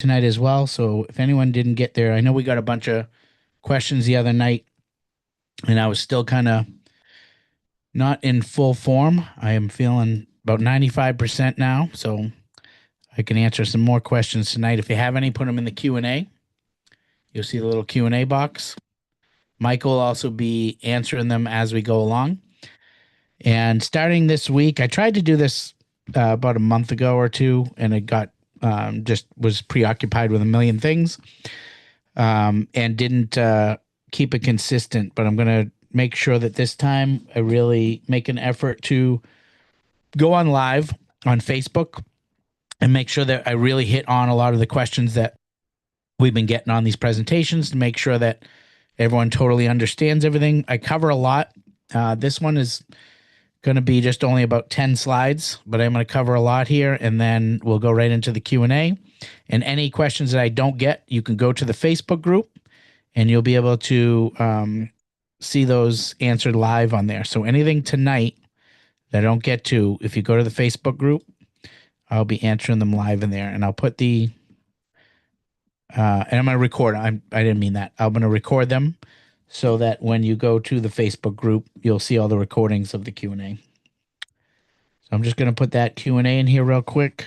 tonight as well. So if anyone didn't get there, I know we got a bunch of questions the other night, and I was still kind of not in full form. I am feeling about 95% now, so I can answer some more questions tonight. If you have any, put them in the Q&A. You'll see the little Q&A box. Michael will also be answering them as we go along. And starting this week, I tried to do this about a month ago or two, and it got just was preoccupied with a million things, and didn't keep it consistent. But I'm going to make sure that this time I really make an effort to go on live on Facebook and make sure that I really hit on a lot of the questions that we've been getting on these presentations to make sure that everyone totally understands everything. I cover a lot. This one is going to be just only about 10 slides, but I'm going to cover a lot here, and then we'll go right into the Q&A. And any questions that I don't get, you can go to the Facebook group, and you'll be able to see those answered live on there. So anything tonight that I don't get to, if you go to the Facebook group, I'll be answering them live in there, and I'll put the and I'm going to record. I didn't mean that. I'm going to record them so that when you go to the Facebook group, you'll see all the recordings of the Q&A. So I'm just going to put that Q&A in here real quick.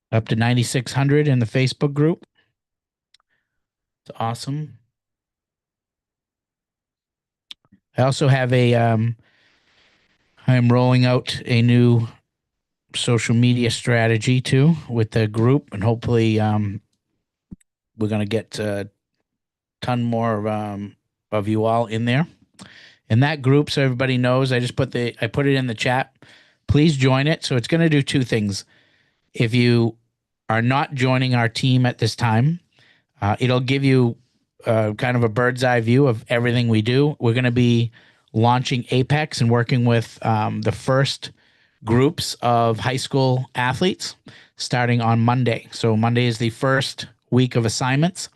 Up to 9,600 in the Facebook group. It's awesome. I also have I'm rolling out a new social media strategy too with the group, and hopefully we're going to get a ton more of you all in there. In that group, so everybody knows, I put it in the chat. Please join it. So it's going to do two things. If you are not joining our team at this time, it'll give you kind of a bird's eye view of everything we do. We're going to be launching Apex and working with the first groups of high school athletes starting on Monday. So Monday is the first week of assignments,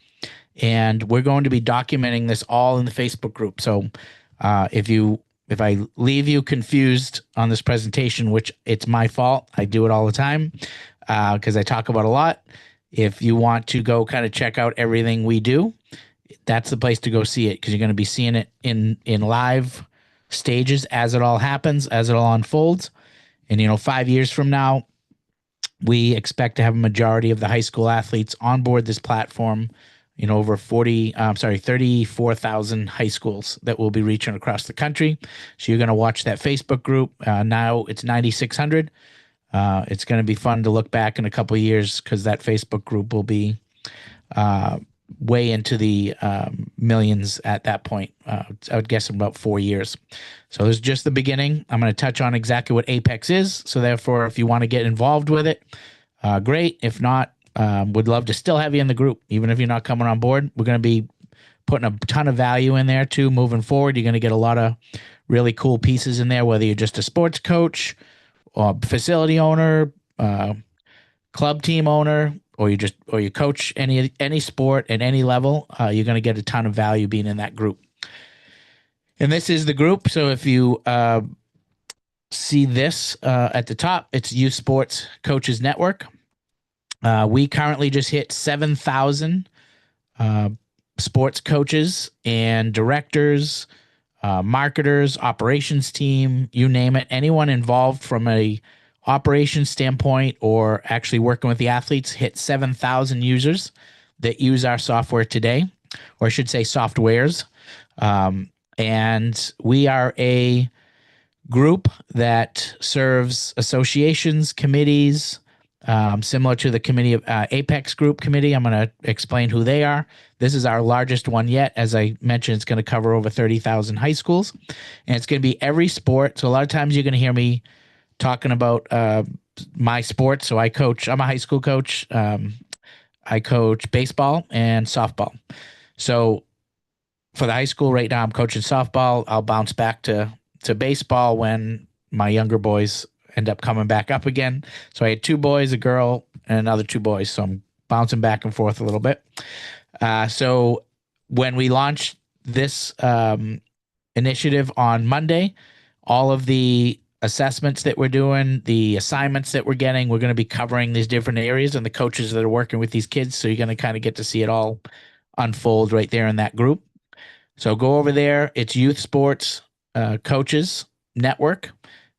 and we're going to be documenting this all in the Facebook group. So if I leave you confused on this presentation, which it's my fault, I do it all the time because I talk about a lot. If you want to go kind of check out everything we do, that's the place to go see it, because you're going to be seeing it in live stages as it all happens, as it all unfolds. And 5 years from now, we expect to have a majority of the high school athletes on board this platform. Over 34,000 high schools that we'll be reaching across the country. So you're going to watch that Facebook group. Now it's 9,600. It's going to be fun to look back in a couple of years, because that Facebook group will be way into the millions at that point. I would guess in about 4 years. So this is just the beginning. I'm going to touch on exactly what Apex is. So therefore, if you want to get involved with it, great. If not, would love to still have you in the group, even if you're not coming on board. We're going to be putting a ton of value in there too moving forward. You're going to get a lot of really cool pieces in there, whether you're just a sports coach or facility owner, club team owner, or you coach any sport at any level. You're going to get a ton of value being in that group. And this is the group. So if you see this at the top, it's Youth Sports Coaches Network. We currently just hit 7,000 sports coaches and directors, marketers, operations team, you name it. Anyone involved from a operations standpoint or actually working with the athletes hit 7,000 users that use our software today, or I should say softwares. And we are a group that serves associations, committees, similar to the committee of Apex Group Committee. I'm going to explain who they are. This is our largest one yet. As I mentioned, it's going to cover over 30,000 high schools, and it's going to be every sport. So a lot of times you're going to hear me talking about my sport. So I'm a high school coach. I coach baseball and softball. So for the high school right now, I'm coaching softball. I'll bounce back to baseball when my younger boys end up coming back up again. So I had 2 boys, a girl, and another 2 boys. So I'm bouncing back and forth a little bit. So when we launched this initiative on Monday, all of the assessments that we're doing, the assignments that we're getting, we're going to be covering these different areas and the coaches that are working with these kids. So you're going to kind of get to see it all unfold right there in that group. So go over there. It's Youth Sports Coaches Network,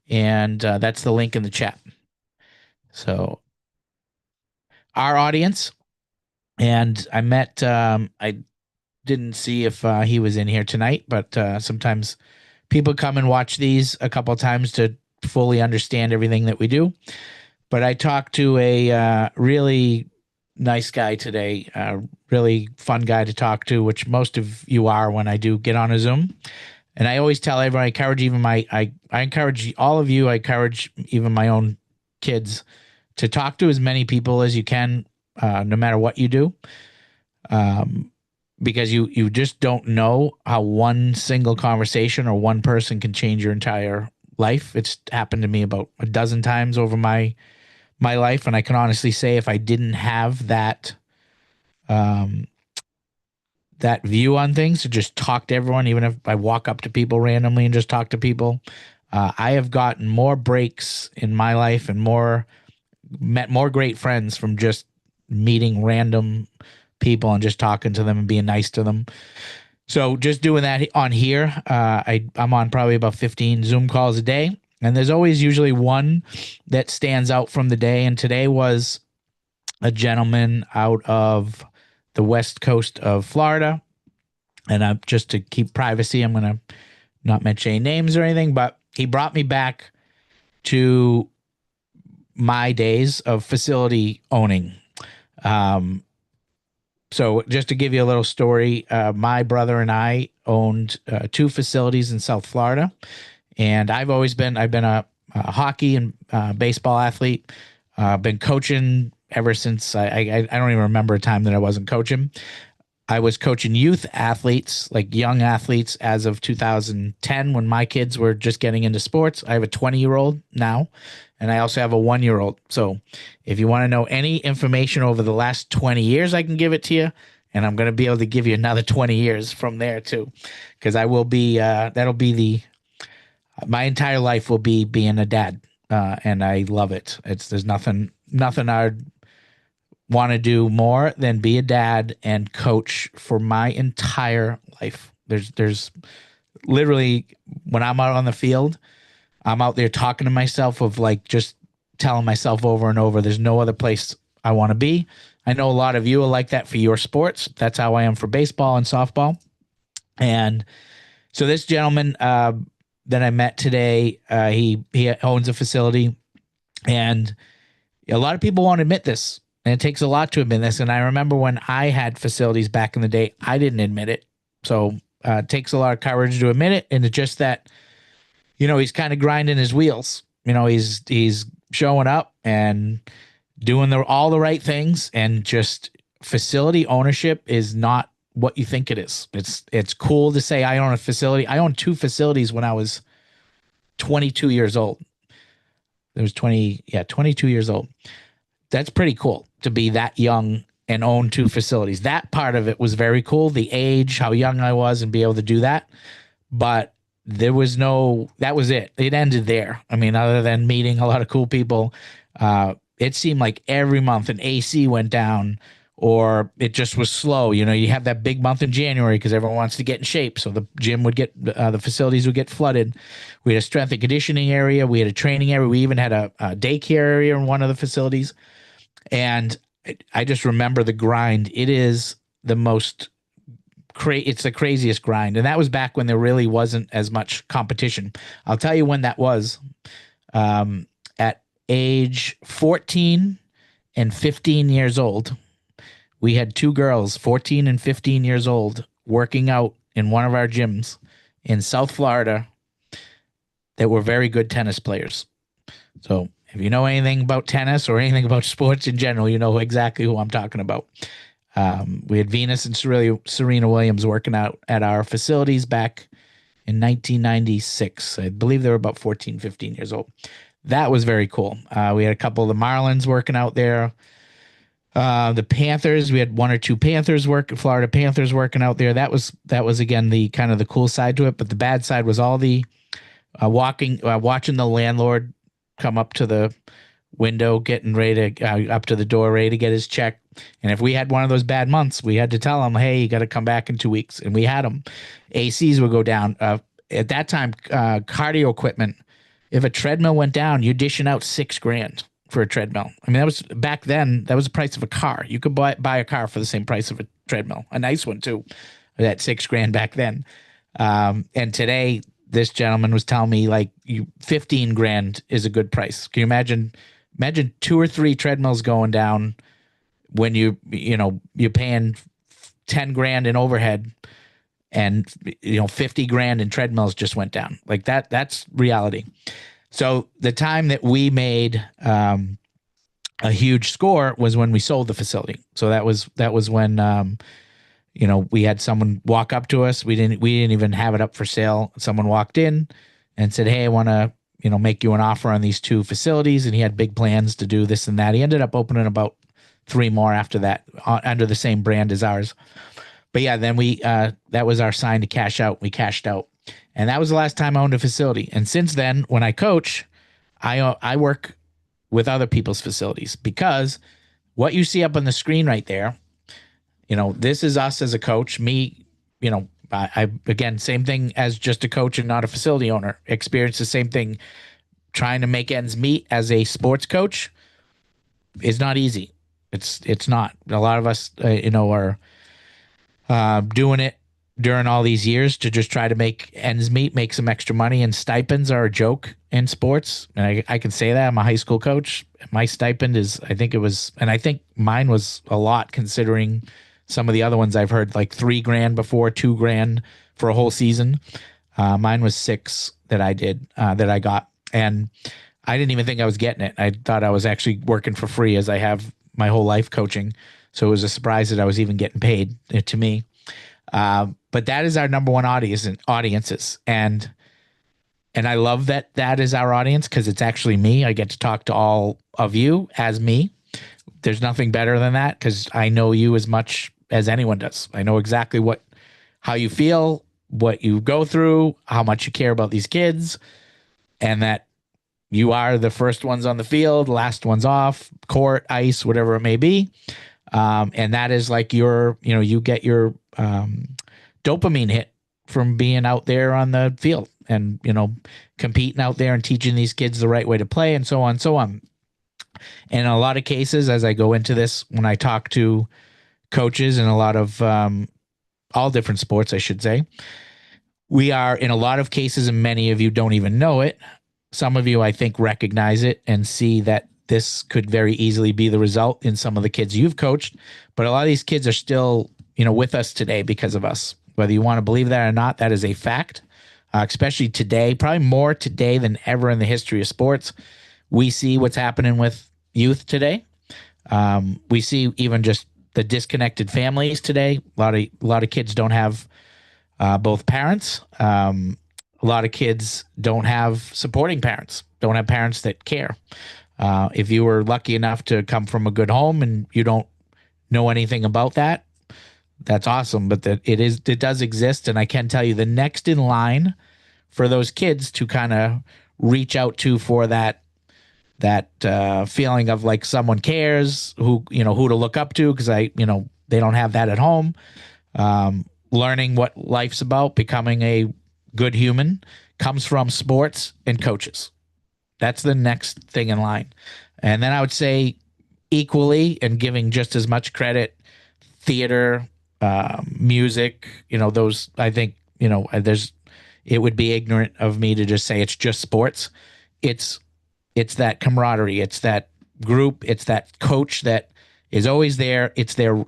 and that's the link in the chat. So our audience, and I met. I didn't see if he was in here tonight, but sometimes people come and watch these a couple of times to fully understand everything that we do. But I talked to a really nice guy today, a really fun guy to talk to, which most of you are when I do get on a Zoom. And I always tell everyone, I encourage even I encourage all of you, I encourage even my own kids to talk to as many people as you can, no matter what you do. Because you just don't know how one single conversation or one person can change your entire life. It's happened to me about a dozen times over my life, and I can honestly say if I didn't have that that view on things to just talk to everyone, even if I walk up to people randomly and just talk to people, I have gotten more breaks in my life and met more great friends from just meeting random people and just talking to them and being nice to them. So just doing that on here, I'm on probably about 15 Zoom calls a day, and there's always usually one that stands out from the day. And today was a gentleman out of the west coast of Florida, and just to keep privacy, I'm going to not mention any names or anything, but he brought me back to my days of facility owning. So just to give you a little story, my brother and I owned 2 facilities in South Florida, and I've been a hockey and baseball athlete. Been coaching ever since I don't even remember a time that I wasn't coaching. I was coaching youth athletes, like young athletes, as of 2010 when my kids were just getting into sports. I have a 20-year-old now, and I also have a 1-year-old. So if you want to know any information over the last 20 years, I can give it to you. And I'm going to be able to give you another 20 years from there too, because I will be, that'll be my entire life will be being a dad. And I love it. There's nothing I'd want to do more than be a dad and coach for my entire life. There's literally, when I'm out on the field, I'm out there talking to myself of like just telling myself over and over, there's no other place I want to be. I know a lot of you are like that for your sports. That's how I am for baseball and softball. And so this gentleman that I met today, he owns a facility, and a lot of people won't admit this, and it takes a lot to admit this. And I remember when I had facilities back in the day, I didn't admit it. So it takes a lot of courage to admit it. And it's just that, he's kind of grinding his wheels. He's showing up and doing all the right things, and just facility ownership is not what you think it is. It's cool to say I own a facility. I owned 2 facilities when I was 22 years old. It was 22 years old. That's pretty cool to be that young and own 2 facilities. That part of it was very cool. The age, how young I was, and be able to do that. But that was it. It ended there. I mean, other than meeting a lot of cool people, it seemed like every month an AC went down, or it just was slow. You have that big month in January because everyone wants to get in shape. So the gym would the facilities would get flooded. We had a strength and conditioning area. We had a training area. We even had a daycare area in one of the facilities. And I just remember the grind. It is the most it's the craziest grind. And that was back when there really wasn't as much competition. I'll tell you when that was. At age 14 and 15 years old, we had 2 girls, 14 and 15 years old, working out in one of our gyms in South Florida that were very good tennis players. So if you know anything about tennis or anything about sports in general, you know exactly who I'm talking about. We had Venus and Serena Williams working out at our facilities back in 1996. I believe they were about 14, 15 years old. That was very cool. We had a couple of the Marlins working out there. The Panthers, we had one or two Florida Panthers working out there. That was again the kind of the cool side to it, but the bad side was all the watching the landlord come up to the window, getting ready to up to the door, ready to get his check. And if we had one of those bad months, we had to tell him, "Hey, you got to come back in 2 weeks." And we had them. ACs would go down. At that time, cardio equipment. If a treadmill went down, you're dishing out $6,000 for a treadmill. I mean, that was back then. That was the price of a car. You could buy a car for the same price of a treadmill, a nice one too. That $6,000 back then. And today, this gentleman was telling me like 15,000 is a good price. Can you imagine? Imagine 2 or 3 treadmills going down when you're paying 10,000 in overhead, and 50,000 in treadmills just went down like that. That's reality. So the time that we made a huge score was when we sold the facility. So that was when we had someone walk up to us. We didn't even have it up for sale. Someone walked in and said, "Hey, I want to make you an offer on these 2 facilities." And he had big plans to do this and that. He ended up opening about 3 more after that under the same brand as ours. But yeah, then that was our sign to cash out. We cashed out. And that was the last time I owned a facility. And since then, when I coach, I work with other people's facilities, because what you see up on the screen right there, this is us as a coach. Me, I again, same thing as just a coach and not a facility owner. Experience the same thing. Trying to make ends meet as a sports coach is not easy. It's not. A lot of us, are doing it during all these years to just try to make ends meet, make some extra money. And stipends are a joke in sports. And I can say that. I'm a high school coach. My stipend is, I think mine was a lot considering some of the other ones I've heard, like $3,000 before, $2,000 for a whole season. Mine was 6 that I got. And I didn't even think I was getting it. I thought I was actually working for free, as I have my whole life coaching. So it was a surprise that I was even getting paid to me. But that is our number one audiences. And I love that is our audience, because it's actually me. I get to talk to all of you as me. There's nothing better than that, because I know you as much as anyone does. I know exactly how you feel, what you go through, how much you care about these kids, and that you are the first ones on the field, last ones off, court, ice, whatever it may be. And that is like you get your dopamine hit from being out there on the field and, competing out there and teaching these kids the right way to play, and so on and so on. And in a lot of cases, as I go into this, when I talk to coaches in a lot of all different sports, I should say, we are in a lot of cases, and many of you don't even know it. Some of you, I think, recognize it and see that this could very easily be the result in some of the kids you've coached. But a lot of these kids are still, with us today because of us. Whether you want to believe that or not, that is a fact. Especially today, probably more today than ever in the history of sports. We see what's happening with youth today. We see even just the disconnected families today. A lot of kids don't have both parents. A lot of kids don't have supporting parents, don't have parents that care. If you were lucky enough to come from a good home and you don't know anything about that, that's awesome. But it does exist. And I can tell you, the next in line for those kids to kind of reach out to for that feeling of like someone cares, who to look up to, because they don't have that at home. Learning what life's about, becoming a good human, comes from sports and coaches. That's the next thing in line. And then I would say equally, and giving just as much credit, theater, music, those, I think, it would be ignorant of me to just say it's just sports. It's that camaraderie. It's that group. It's that coach that is always there. It's their,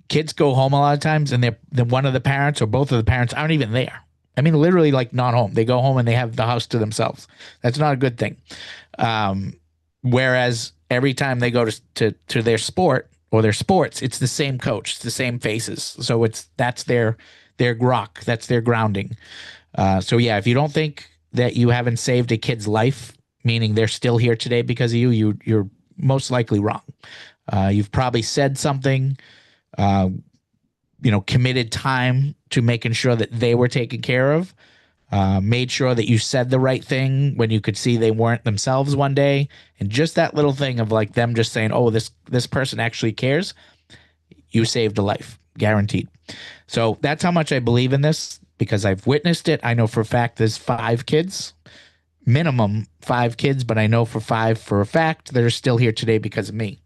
kids go home a lot of times and one of the parents or both of the parents aren't even there. I mean, literally, like, not home. They go home and they have the house to themselves. That's not a good thing. Whereas every time they go to their sport or their sports, it's the same coach, it's the same faces. So that's their grok, that's their grounding. So yeah, if you don't think that you haven't saved a kid's life, meaning they're still here today because of you, you're most likely wrong. You've probably said something, uh, committed time to making sure that they were taken care of. Made sure that you said the right thing when you could see they weren't themselves one day, and just that little thing of like them just saying, "Oh, this person actually cares." You saved a life, guaranteed. So that's how much I believe in this because I've witnessed it. I know for a fact there's 5 kids, minimum 5 kids, but I know for a fact that are still here today because of me.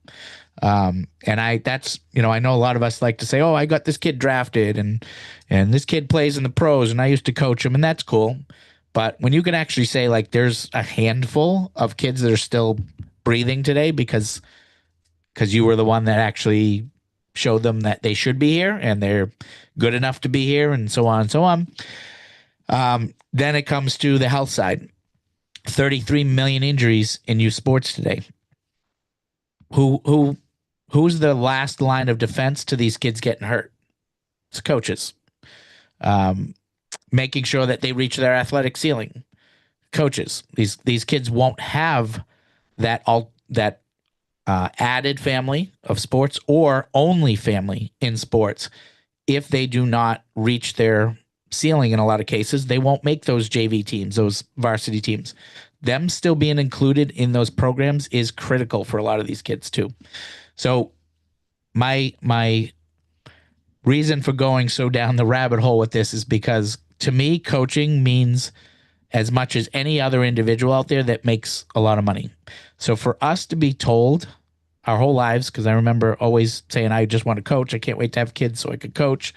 And I know a lot of us like to say, "Oh, I got this kid drafted and this kid plays in the pros and I used to coach him," and that's cool. But when you can actually say like there's a handful of kids that are still breathing today because you were the one that actually showed them that they should be here and they're good enough to be here and so on and so on. Then it comes to the health side. 33 million injuries in youth sports today. Who's the last line of defense to these kids getting hurt? It's coaches. Making sure that they reach their athletic ceiling. Coaches. These kids won't have that added family of sports or only family in sports if they do not reach their ceiling. In a lot of cases, they won't make those JV teams, those varsity teams. Them still being included in those programs is critical for a lot of these kids too. So my reason for going so down the rabbit hole with this is because to me, coaching means as much as any other individual out there that makes a lot of money. So for us to be told our whole lives, because I remember always saying, "I just want to coach. I can't wait to have kids so I could coach."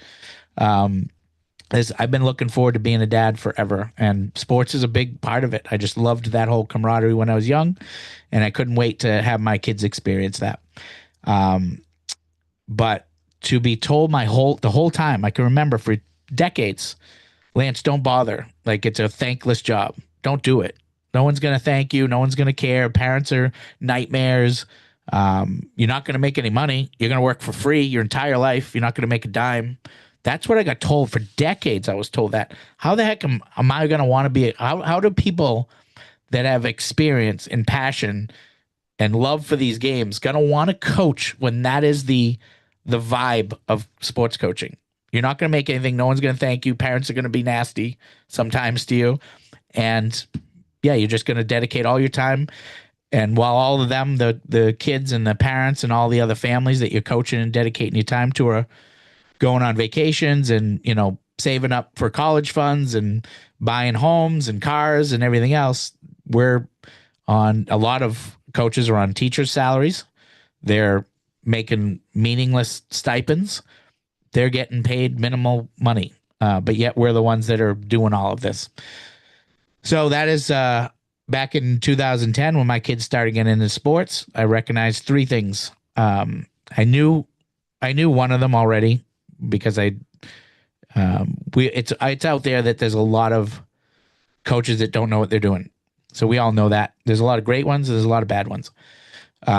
I've been looking forward to being a dad forever, and sports is a big part of it. I just loved that whole camaraderie when I was young, and I couldn't wait to have my kids experience that. But to be told the whole time, I can remember for decades, "Lance, don't bother. Like, it's a thankless job. Don't do it. No one's going to thank you. No one's going to care. Parents are nightmares. You're not going to make any money. You're going to work for free your entire life. You're not going to make a dime." That's what I got told for decades. I was told that. How the heck am I going to want to be? How do people that have experience and passion and love for these games going to want to coach when that is the vibe of sports coaching? You're not going to make anything. No one's going to thank you. Parents are going to be nasty sometimes to you. And yeah, you're just going to dedicate all your time. And while all of them, the kids and the parents and all the other families that you're coaching and dedicating your time to are going on vacations and, saving up for college funds and buying homes and cars and everything else, a lot of coaches are on teachers' salaries. They're making meaningless stipends. They're getting paid minimal money, but yet we're the ones that are doing all of this. So that is back in 2010 when my kids started getting into sports. I recognized 3 things. I knew one of them already because it's out there that there's a lot of coaches that don't know what they're doing. So we all know that there's a lot of great ones. There's a lot of bad ones.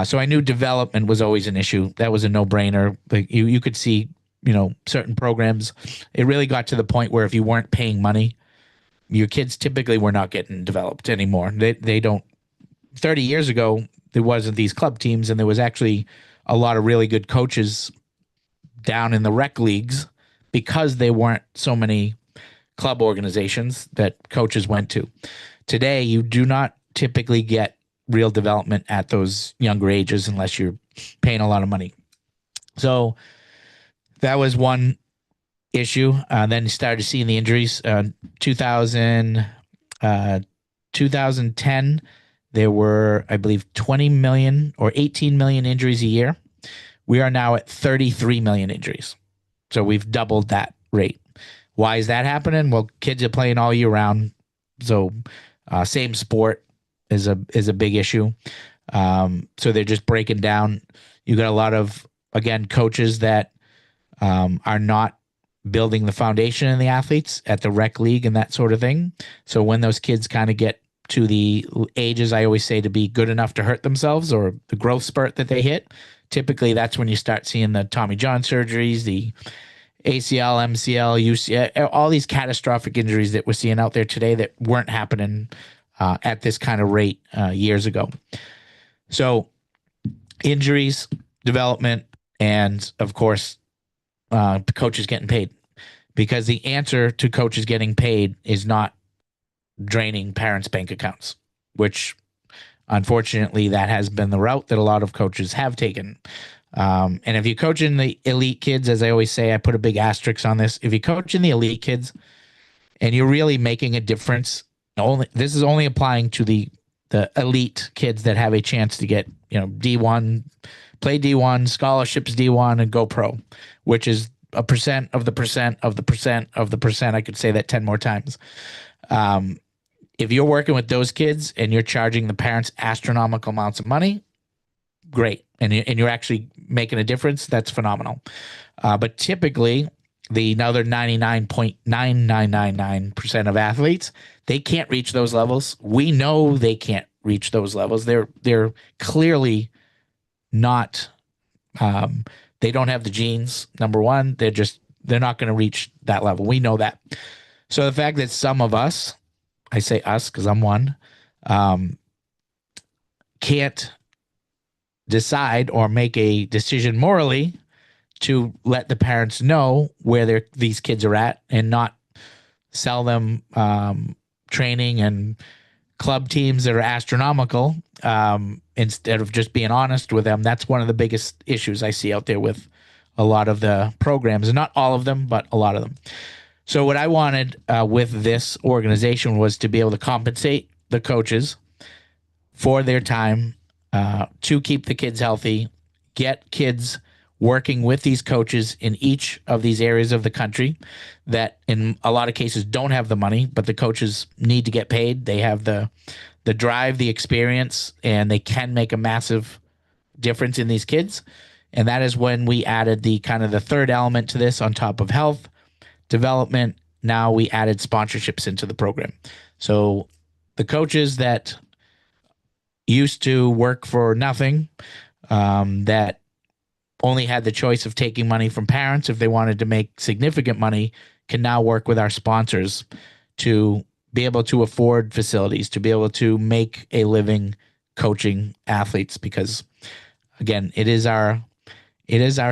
So I knew development was always an issue. That was a no-brainer. Like you could see, certain programs. It really got to the point where if you weren't paying money, your kids typically were not getting developed anymore. They don't. 30 years ago, there wasn't these club teams, and there was actually a lot of really good coaches down in the rec leagues because there weren't so many club organizations that coaches went to. Today, you do not typically get real development at those younger ages unless you're paying a lot of money. So that was one issue. Then you started seeing the injuries. 2010, there were, I believe, 20 million or 18 million injuries a year. We are now at 33 million injuries. So we've doubled that rate. Why is that happening? Well, kids are playing all year round. So same sport is a big issue. So they're just breaking down. You got a lot of, again, coaches that are not building the foundation in the athletes at the rec league and that sort of thing. So when those kids kind of get to the ages, I always say, to be good enough to hurt themselves or the growth spurt that they hit, typically that's when you start seeing the Tommy John surgeries, the ACL, MCL, UCL, all these catastrophic injuries that we're seeing out there today that weren't happening at this kind of rate years ago. So injuries, development, and of course, coaches getting paid. Because the answer to coaches getting paid is not draining parents' bank accounts, which unfortunately that has been the route that a lot of coaches have taken. And if you coach in the elite kids, as I always say, I put a big asterisk on this. If you coach in the elite kids and you're really making a difference, this is only applying to the elite kids that have a chance to get, D1, play D1, scholarships D1, and go pro, which is a percent of the percent of the percent of the percent. I could say that 10 more times. If you're working with those kids and you're charging the parents astronomical amounts of money, great. And you're actually making a difference, that's phenomenal. But typically, the other 99.9999% of athletes, they can't reach those levels. We know they can't reach those levels. They're clearly not, they don't have the genes, number one. They're not going to reach that level. We know that. So the fact that some of us, I say us because I'm one, can't decide or make a decision morally to let the parents know where these kids are at and not sell them training and club teams that are astronomical, instead of just being honest with them. That's one of the biggest issues I see out there with a lot of the programs, and not all of them, but a lot of them. So what I wanted with this organization was to be able to compensate the coaches for their time, to keep the kids healthy, get kids working with these coaches in each of these areas of the country that in a lot of cases don't have the money, but the coaches need to get paid. They have the drive, the experience, and they can make a massive difference in these kids. And that is when we added the kind of the third element to this on top of health, development. Now we added sponsorships into the program. So the coaches that used to work for nothing, that only had the choice of taking money from parents if they wanted to make significant money, can now work with our sponsors to be able to afford facilities, to be able to make a living coaching athletes. Because again, it is our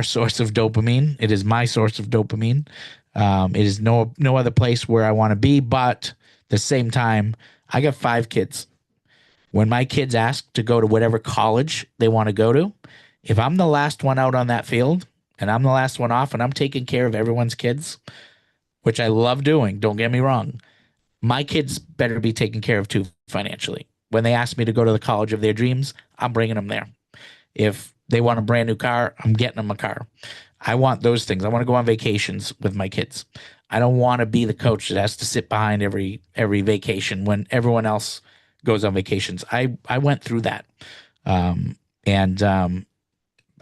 source of dopamine. It is my source of dopamine. It is no other place where I want to be. But at the same time, I got 5 kids. When my kids ask to go to whatever college they want to go to, if I'm the last one out on that field and I'm the last one off and I'm taking care of everyone's kids, which I love doing, don't get me wrong, my kids better be taken care of too financially. When they ask me to go to the college of their dreams, I'm bringing them there. If they want a brand new car, I'm getting them a car. I want those things. I want to go on vacations with my kids. I don't want to be the coach that has to sit behind every vacation when everyone else goes on vacations. I went through that.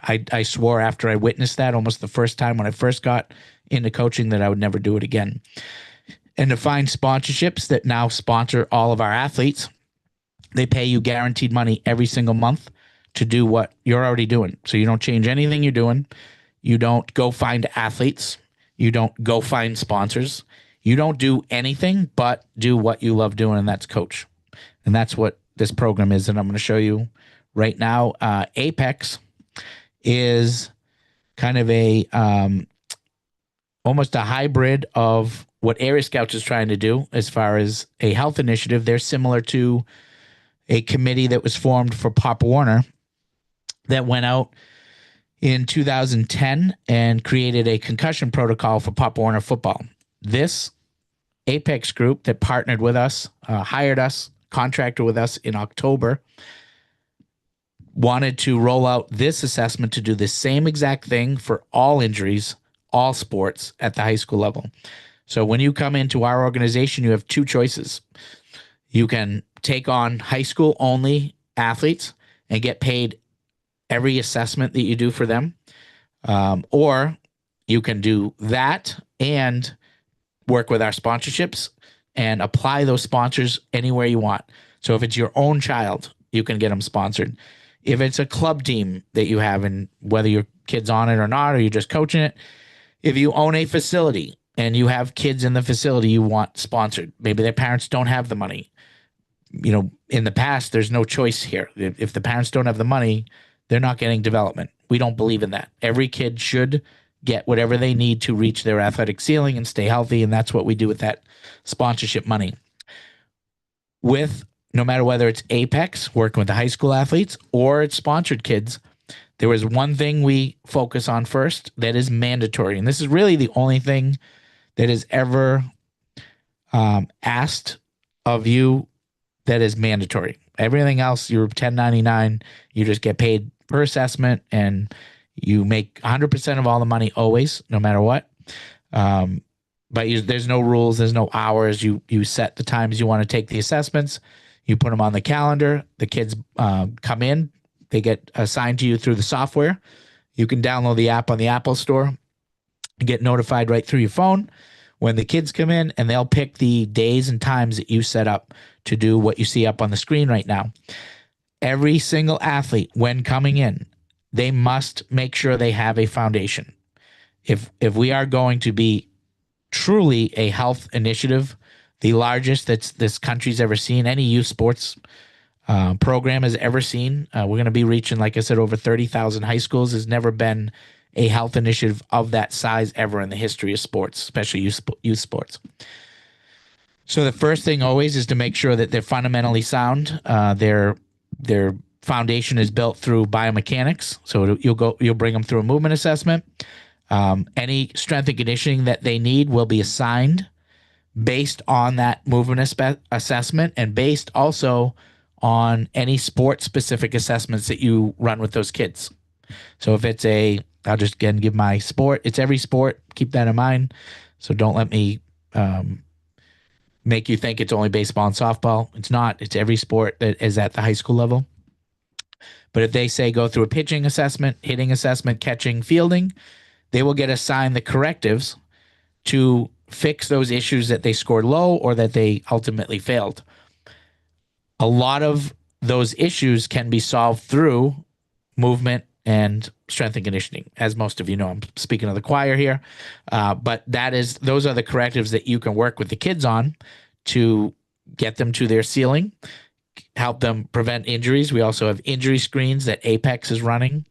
I swore after I witnessed that almost the first time when I first got into coaching that I would never do it again. And to find sponsorships that now sponsor all of our athletes, they pay you guaranteed money every single month to do what you're already doing. So you don't change anything you're doing. You don't go find athletes. You don't go find sponsors. You don't do anything but do what you love doing, and that's coach. And that's what this program is. And I'm going to show you right now. Apex is kind of a almost a hybrid of what Area Scouts is trying to do as far as a health initiative. They're similar to a committee that was formed for Pop Warner that went out in 2010 and created a concussion protocol for Pop Warner football. This Apex group that partnered with us, hired us, contracted with us in October, wanted to roll out this assessment to do the same exact thing for all injuries, all sports at the high school level. So when you come into our organization, you have 2 choices. You can take on high school only athletes and get paid every assessment that you do for them. Or you can do that and work with our sponsorships and apply those sponsors anywhere you want. So if it's your own child, you can get them sponsored. If it's a club team that you have, and whether your kid's on it or not, or you're just coaching it, if you own a facility and you have kids in the facility you want sponsored, maybe their parents don't have the money. In the past, there's no choice here. If the parents don't have the money, they're not getting development. We don't believe in that. Every kid should get whatever they need to reach their athletic ceiling and stay healthy. And that's what we do with that sponsorship money. With no matter whether it's Apex, working with the high school athletes, or it's sponsored kids, there is one thing we focus on first that is mandatory. And this is really the only thing that is ever asked of you that is mandatory. Everything else, you're 1099, you just get paid per assessment, and you make 100% of all the money always, no matter what. But there's no rules, there's no hours. You set the times you want to take the assessments, you put them on the calendar. The kids come in, they get assigned to you through the software. You can download the app on the Apple Store and get notified right through your phone when the kids come in, and they'll pick the days and times that you set up to do what you see up on the screen right now. Every single athlete, when coming in, they must make sure they have a foundation. If we are going to be truly a health initiative, the largest that this country's ever seen, any youth sports program has ever seen, we're going to be reaching, like I said, over 30,000 high schools. There's never been a health initiative of that size ever in the history of sports, especially youth sports. So the first thing always is to make sure that they're fundamentally sound. Their foundation is built through biomechanics. So you'll bring them through a movement assessment. Any strength and conditioning that they need will be assigned based on that movement assessment, and based also on any sport-specific assessments that you run with those kids. So if it's I'll just again give my sport. It's every sport. Keep that in mind. So don't let me make you think it's only baseball and softball. It's not. It's every sport that is at the high school level. But if they say go through a pitching assessment, hitting assessment, catching, fielding, they will get assigned the correctives to fix those issues that they scored low or that they ultimately failed. A lot of those issues can be solved through movement and strength and conditioning. As most of you know, I'm speaking of the choir here, but those are the correctives that you can work with the kids on to get them to their ceiling, help them prevent injuries. We also have injury screens that Apex is running,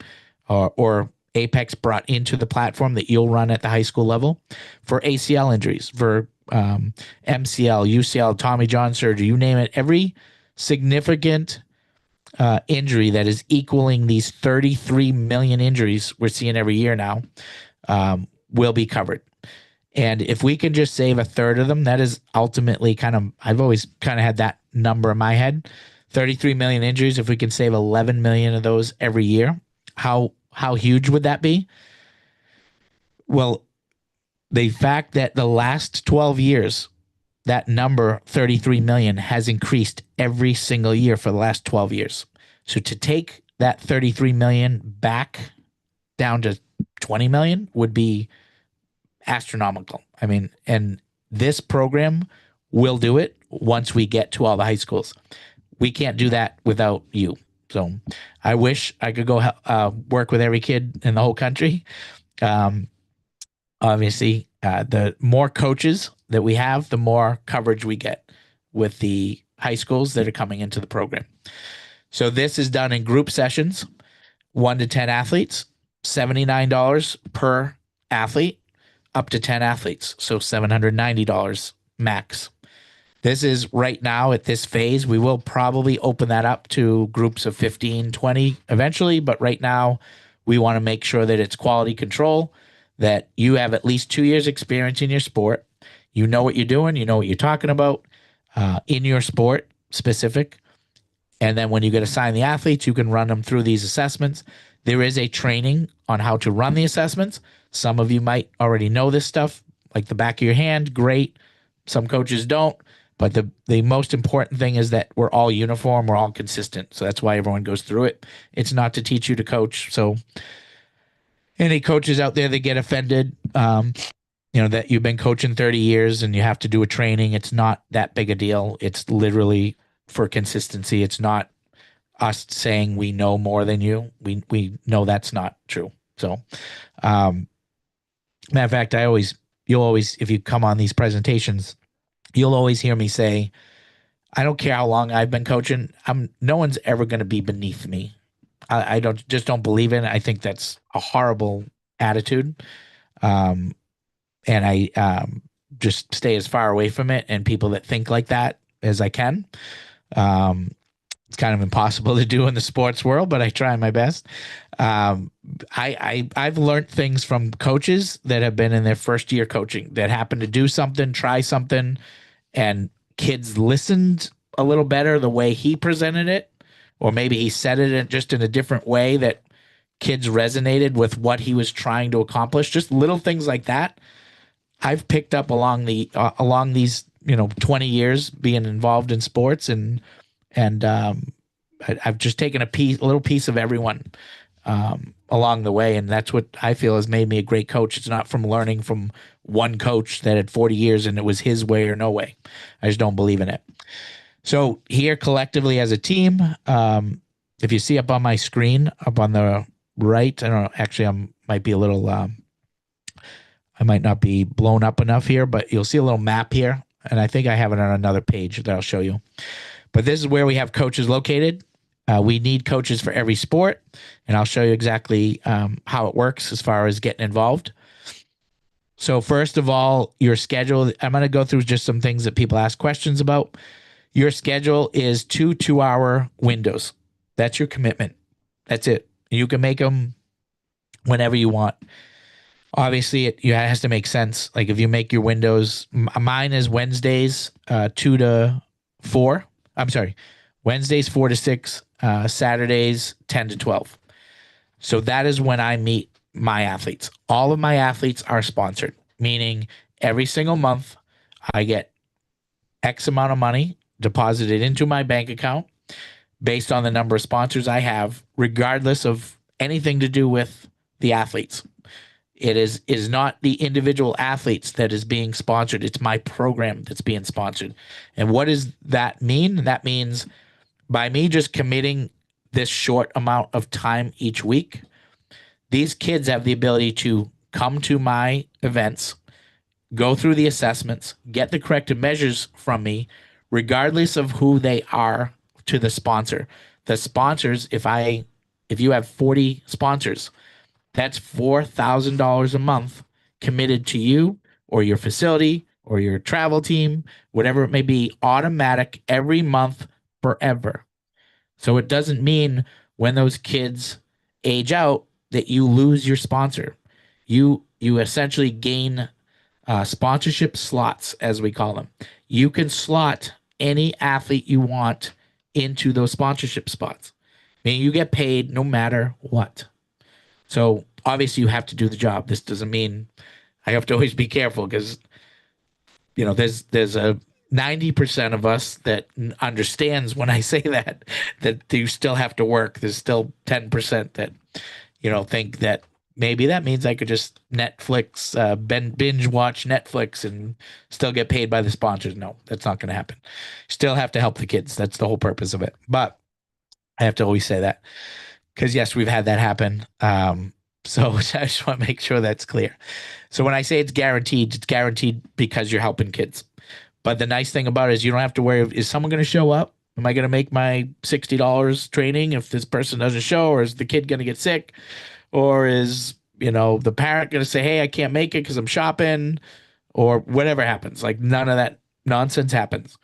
or Apex brought into the platform that you'll run at the high school level for ACL injuries, for MCL, UCL, Tommy John surgery, you name it. Every significant injury that is equaling these 33 million injuries we're seeing every year now will be covered. And if we can just save a third of them, that is ultimately I've always kind of had that number in my head, 33 million injuries. If we can save 11 million of those every year, how huge would that be? Well, the fact that the last 12 years, that number 33 million has increased every single year for the last 12 years. So to take that 33 million back down to 20 million would be astronomical. I mean, and this program will do it once we get to all the high schools. We can't do that without you. So I wish I could go work with every kid in the whole country. Obviously, the more coaches that we have, the more coverage we get with the high schools that are coming into the program. So this is done in group sessions, 1 to 10 athletes, $79 per athlete, up to 10 athletes. So $790 max. This is right now at this phase. We will probably open that up to groups of 15, 20 eventually. But right now, we want to make sure that it's quality control, that you have at least 2 years experience in your sport. You know what you're doing. You know what you're talking about in your sport specific. And then when you get assigned the athletes, you can run them through these assessments. There is a training on how to run the assessments. Some of you might already know this stuff, like the back of your hand. Great. Some coaches don't. But the most important thing is that we're all uniform. We're all consistent. So that's why everyone goes through it. It's not to teach you to coach. So any coaches out there that get offended, that you've been coaching 30 years and you have to do a training, it's not that big a deal. It's literally for consistency. It's not us saying we know more than you. We know that's not true. So, matter of fact, you'll always, if you come on these presentations, you'll always hear me say, I don't care how long I've been coaching. No one's ever going to be beneath me. I don't believe in it. I think that's a horrible attitude. Um, and I just stay as far away from it and people that think like that as I can. Um, it's kind of impossible to do in the sports world, but I try my best. Um, I've learned things from coaches that have been in their first year coaching that happened to do something, try something, and kids listened a little better the way he presented it, or maybe he said it just in a different way that kids resonated with what he was trying to accomplish. Just little things like that I've picked up along these 20 years being involved in sports, and I've just taken a little piece of everyone along the way, and that's what I feel has made me a great coach. It's not from learning from one coach that had 40 years and it was his way or no way. I just don't believe in it. So here collectively as a team, if you see up on my screen, up on the right, I don't know, actually might be a little, I might not be blown up enough here, but you'll see a little map here. And I think I have it on another page that I'll show you. But this is where we have coaches located. We need coaches for every sport, and I'll show you exactly how it works as far as getting involved. So first of all, your schedule, I'm going to go through just some things that people ask questions about. Your schedule is 2 2-hour windows. That's your commitment. That's it. You can make them whenever you want. Obviously, it has to make sense. Like if you make your windows, mine is Wednesdays 2 to 4. I'm sorry, Wednesdays 4 to 6, Saturdays 10 to 12. So that is when I meet my athletes. All of my athletes are sponsored, meaning every single month I get X amount of money deposited into my bank account based on the number of sponsors I have, regardless of anything to do with the athletes. It is not the individual athletes that is being sponsored. It's my program that's being sponsored. And what does that mean? That means by me just committing this short amount of time each week, these kids have the ability to come to my events, go through the assessments, get the corrective measures from me, regardless of who they are to the sponsor. The sponsors, if you have 40 sponsors, that's $4,000 a month committed to you or your facility or your travel team, whatever it may be, automatic every month forever. So it doesn't mean when those kids age out that you lose your sponsor. You essentially gain sponsorship slots, as we call them. You can slot any athlete you want into those sponsorship spots. I mean, you get paid no matter what. So obviously you have to do the job. This doesn't mean I have to always be careful because there's a 90% of us that understands when I say that you still have to work. There's still 10% that think that maybe that means I could just Netflix, binge watch Netflix and still get paid by the sponsors. No, that's not going to happen. Still have to help the kids. That's the whole purpose of it. But I have to always say that because yes, we've had that happen. So I just want to make sure that's clear. So when I say it's guaranteed because you're helping kids. But the nice thing about it is you don't have to worry, is someone going to show up? Am I going to make my $60 training if this person doesn't show, or is the kid going to get sick? Or is, the parent going to say, hey, I can't make it because I'm shopping, or whatever happens. Like none of that nonsense happens.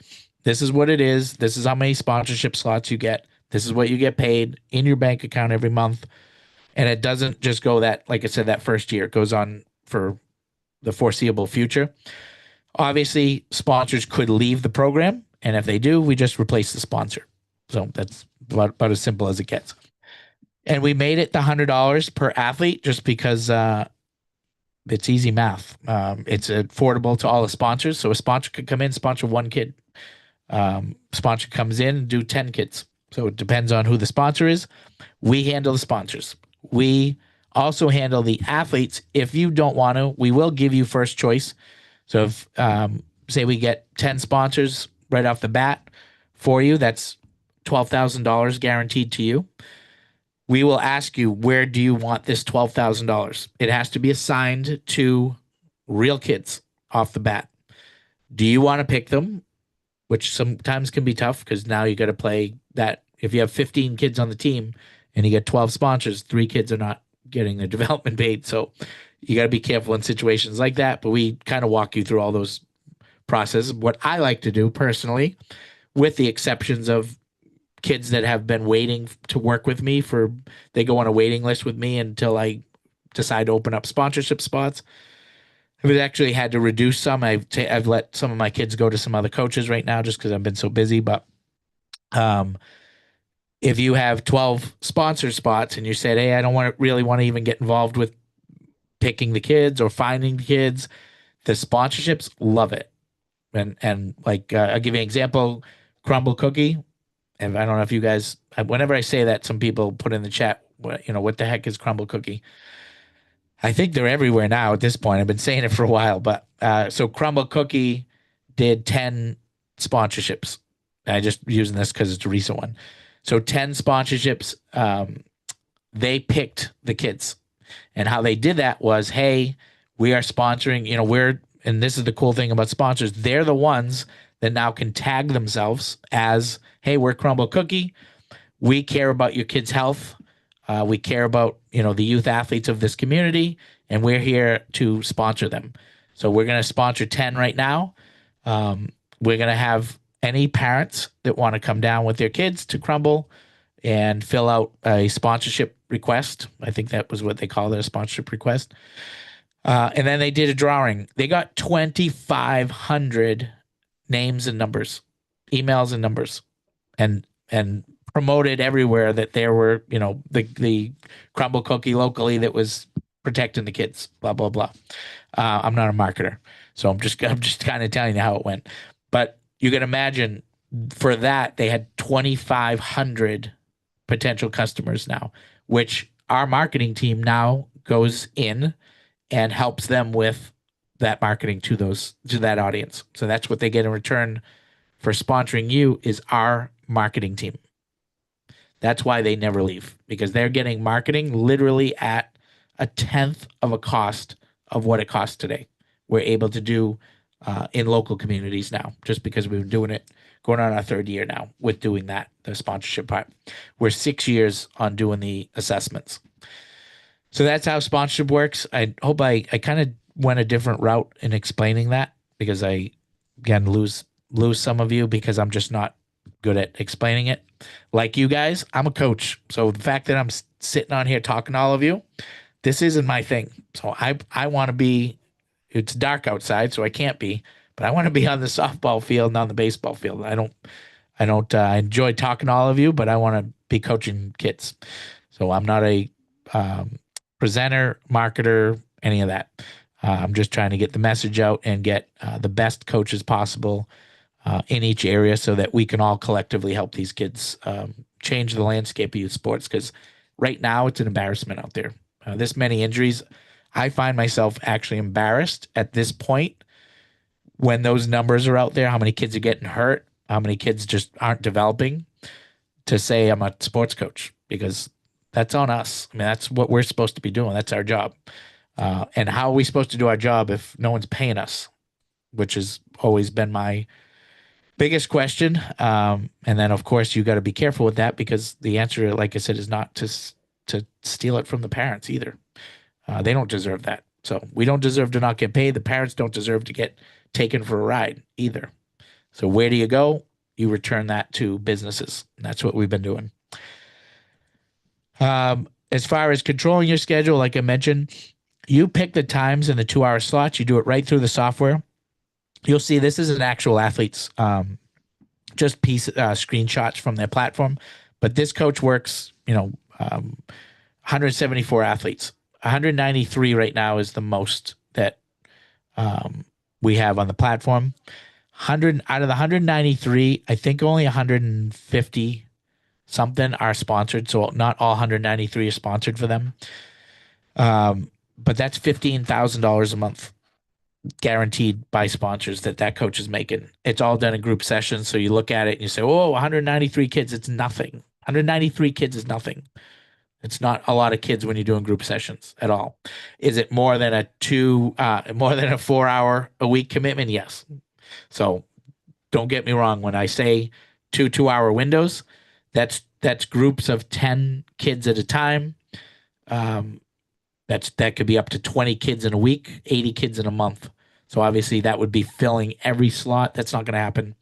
This is what it is. This is how many sponsorship slots you get. This is what you get paid in your bank account every month. And it doesn't just go that, like I said, that first year. It goes on for the foreseeable future. Obviously, sponsors could leave the program. And if they do, we just replace the sponsor. So that's about as simple as it gets. And we made it the $100 per athlete just because it's easy math. It's affordable to all the sponsors. So a sponsor could come in, sponsor one kid. Sponsor comes in, do 10 kids. So it depends on who the sponsor is. We handle the sponsors. We also handle the athletes. If you don't want to, we will give you first choice. So if, say we get 10 sponsors right off the bat for you, that's $12,000 guaranteed to you. We will ask you, where do you want this $12,000? It has to be assigned to real kids off the bat. Do you want to pick them? Which sometimes can be tough because now you got to play that. If you have 15 kids on the team and you get 12 sponsors, 3 kids are not getting their development paid. So you got to be careful in situations like that. But we kind of walk you through all those processes. What I like to do personally, with the exceptions of kids that have been waiting to work with me they go on a waiting list with me until I decide to open up sponsorship spots. I've actually had to reduce some. I've let some of my kids go to some other coaches right now just because I've been so busy. But if you have 12 sponsor spots and you said, hey, I don't really want to even get involved with picking the kids or finding the kids, the sponsorships love it. And like I'll give you an example, Crumble Cookie. And I don't know if you guys, whenever I say that, some people put in the chat, what the heck is Crumble Cookie? I think they're everywhere now at this point. I've been saying it for a while, but so Crumble Cookie did 10 sponsorships. I just using this because it's a recent one. So 10 sponsorships. They picked the kids, and how they did that was, hey, we are sponsoring. And this is the cool thing about sponsors. They're the ones that now can tag themselves as, hey, we're Crumble Cookie. We care about your kids' health. We care about, the youth athletes of this community, and we're here to sponsor them. So we're going to sponsor 10 right now. We're going to have any parents that want to come down with their kids to Crumble and fill out a sponsorship request. I think that was what they call it, a sponsorship request. And then they did a drawing. They got 2,500 names and numbers, emails and numbers, and promoted everywhere that there were, the Crumble Cookie locally that was protecting the kids, blah, blah, blah. I'm not a marketer, so I'm just kind of telling you how it went. But you can imagine for that, they had 2,500 potential customers now, which our marketing team now goes in and helps them with that marketing to that audience. So that's what they get in return for sponsoring you, is our marketing team. That's why they never leave, because they're getting marketing literally at a tenth of a cost of what it costs today. We're able to do in local communities now, just because we've been doing it, going on our 3rd year now with doing that, the sponsorship part. We're 6 years on doing the assessments. So that's how sponsorship works. I hope I kind of went a different route in explaining that, because I, again, lose some of you because I'm just not good at explaining it. Like you guys, I'm a coach. So the fact that I'm sitting on here talking to all of you, this isn't my thing. So I want to be, it's dark outside, so I can't be, but I want to be on the softball field and on the baseball field. I enjoy talking to all of you, but I want to be coaching kids. So I'm not a presenter, marketer, any of that. I'm just trying to get the message out and get the best coaches possible in each area, so that we can all collectively help these kids change the landscape of youth sports. Because right now it's an embarrassment out there. This many injuries. I find myself actually embarrassed at this point when those numbers are out there, how many kids are getting hurt, how many kids just aren't developing, to say I'm a sports coach, because that's on us. I mean, that's what we're supposed to be doing. That's our job. And how are we supposed to do our job if no one's paying us, which has always been my biggest question. And then, of course, you got to be careful with that, because the answer, like I said, is not to steal it from the parents either. They don't deserve that. So we don't deserve to not get paid. The parents don't deserve to get taken for a ride either. So where do you go? You return that to businesses. And that's what we've been doing. As far as controlling your schedule, like I mentioned, you pick the times and the 2-hour slots. You do it right through the software. You'll see this is an actual athlete's just screenshots from their platform. But this coach works, 174 athletes. 193 right now is the most that we have on the platform. 100 out of the 193, I think only 150 something are sponsored. So not all 193 are sponsored for them. But that's $15,000 a month guaranteed by sponsors that coach is making. It's all done in group sessions. So you look at it and you say, oh, 193 kids, it's nothing. 193 kids is nothing. It's not a lot of kids when you're doing group sessions at all. Is it more than a 4-hour a week commitment? Yes. So don't get me wrong. When I say 2 2-hour windows, That's groups of 10 kids at a time. Um, that could be up to 20 kids in a week, 80 kids in a month. So obviously that would be filling every slot. That's not going to happen.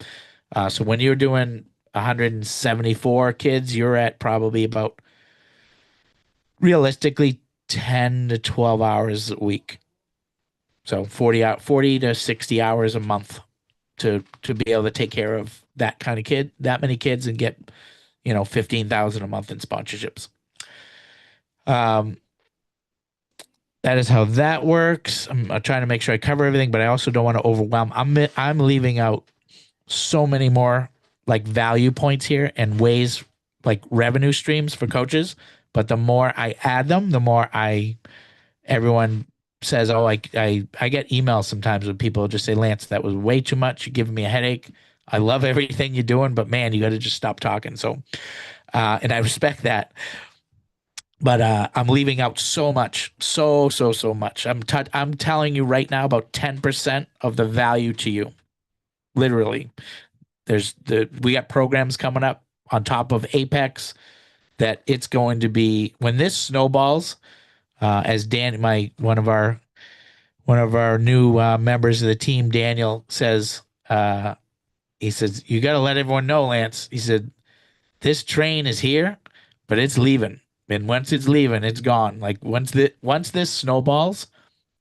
So when you're doing 174 kids, you're at probably about realistically 10 to 12 hours a week. So 40 to 60 hours a month to be able to take care of that kind of kid, that many kids, and get 15,000 a month in sponsorships. Um, that is how that works. I'm trying to make sure I cover everything, but I also don't want to overwhelm. I'm leaving out so many more like value points here and ways like revenue streams for coaches. But the more I add them, the more everyone says, "Oh, I get emails sometimes when people just say, Lance, that was way too much. You're giving me a headache. I love everything you're doing, but man, you got to just stop talking." So, and I respect that. But I'm leaving out so much, so much. I'm telling you right now about 10% of the value to you. Literally, we got programs coming up on top of Apex that it's going to be when this snowballs. As Dan, one of our new members of the team, Daniel says, he says, "You got to let everyone know, Lance." He said, "This train is here, but it's leaving. And once it's leaving, it's gone. Like once this snowballs,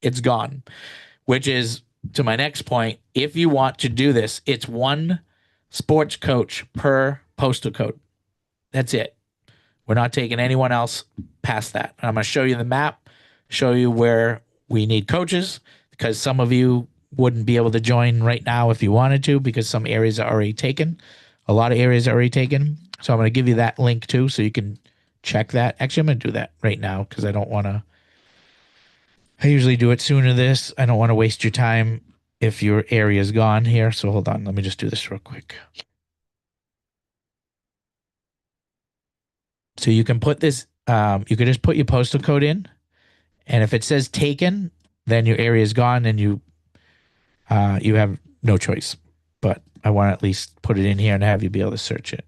it's gone." Which is to my next point. If you want to do this, it's one sports coach per postal code. That's it. We're not taking anyone else past that. And I'm going to show you the map, show you where we need coaches, because some of you wouldn't be able to join right now if you wanted to, because some areas are already taken. A lot of areas are already taken. So I'm going to give you that link too, so you can check that. Actually, I'm going to do that right now because I don't want to. I usually do it sooner this. I don't want to waste your time if your area is gone here. So hold on. Let me just do this real quick. So you can put this, you can just put your postal code in. And if it says taken, then your area is gone and you have no choice. But I want to at least put it in here and have you be able to search it.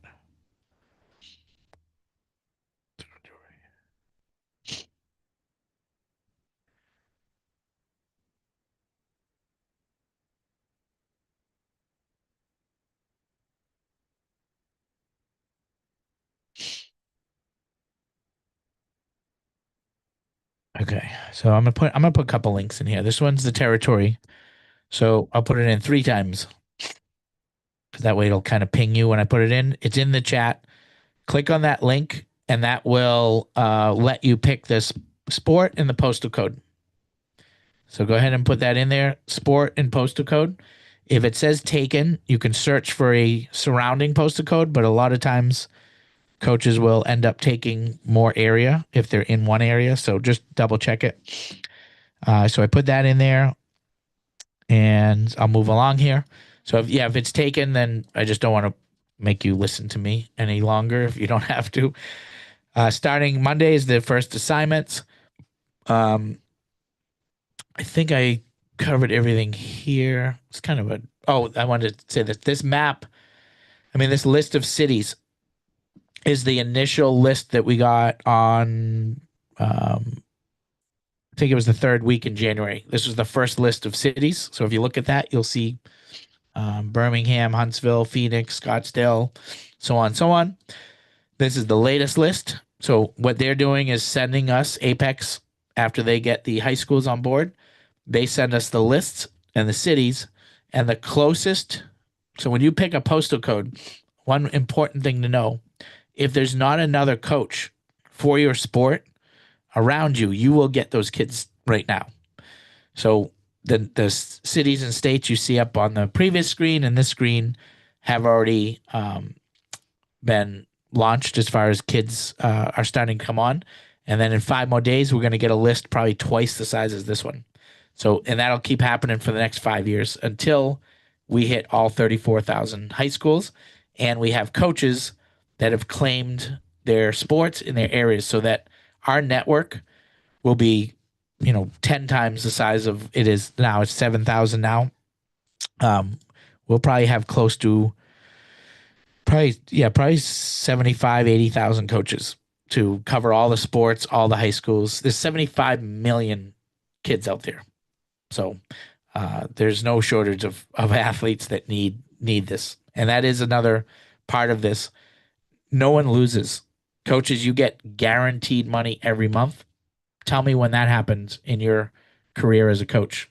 Okay. So I'm gonna put a couple links in here. This one's the territory. So I'll put it in 3 times. That way it'll kind of ping you when I put it in. It's in the chat. Click on that link and that will let you pick this sport and the postal code. So go ahead and put that in there, sport and postal code. If it says taken, you can search for a surrounding postal code, but a lot of times coaches will end up taking more area if they're in one area. So just double check it. So I put that in there and I'll move along here. So if it's taken, then I just don't want to make you listen to me any longer if you don't have to. Starting Monday is the first assignments. I think I covered everything here. It's kind of I wanted to say that this map, this list of cities is the initial list that we got on, I think it was the 3rd week in January. This was the first list of cities. So if you look at that, you'll see Birmingham, Huntsville, Phoenix, Scottsdale, so on, so on. This is the latest list. So what they're doing is sending us Apex after they get the high schools on board. They send us the lists and the cities and the closest. So when you pick a postal code, one important thing to know, if there's not another coach for your sport around you, you will get those kids right now. So the cities and states you see up on the previous screen and this screen have already been launched as far as kids are starting to come on. And then in 5 more days, we're going to get a list probably twice the size as this one. So, and that'll keep happening for the next 5 years until we hit all 34,000 high schools. And we have coaches that have claimed their sports in their areas so that our network will be, 10 times the size of it is now. It's 7,000 now. We'll probably have close to probably 75, 80,000 coaches to cover all the sports, all the high schools. There's 75 million kids out there. So there's no shortage of athletes that need this. And that is another part of this. No one loses. Coaches, you get guaranteed money every month. Tell me when that happens in your career as a coach.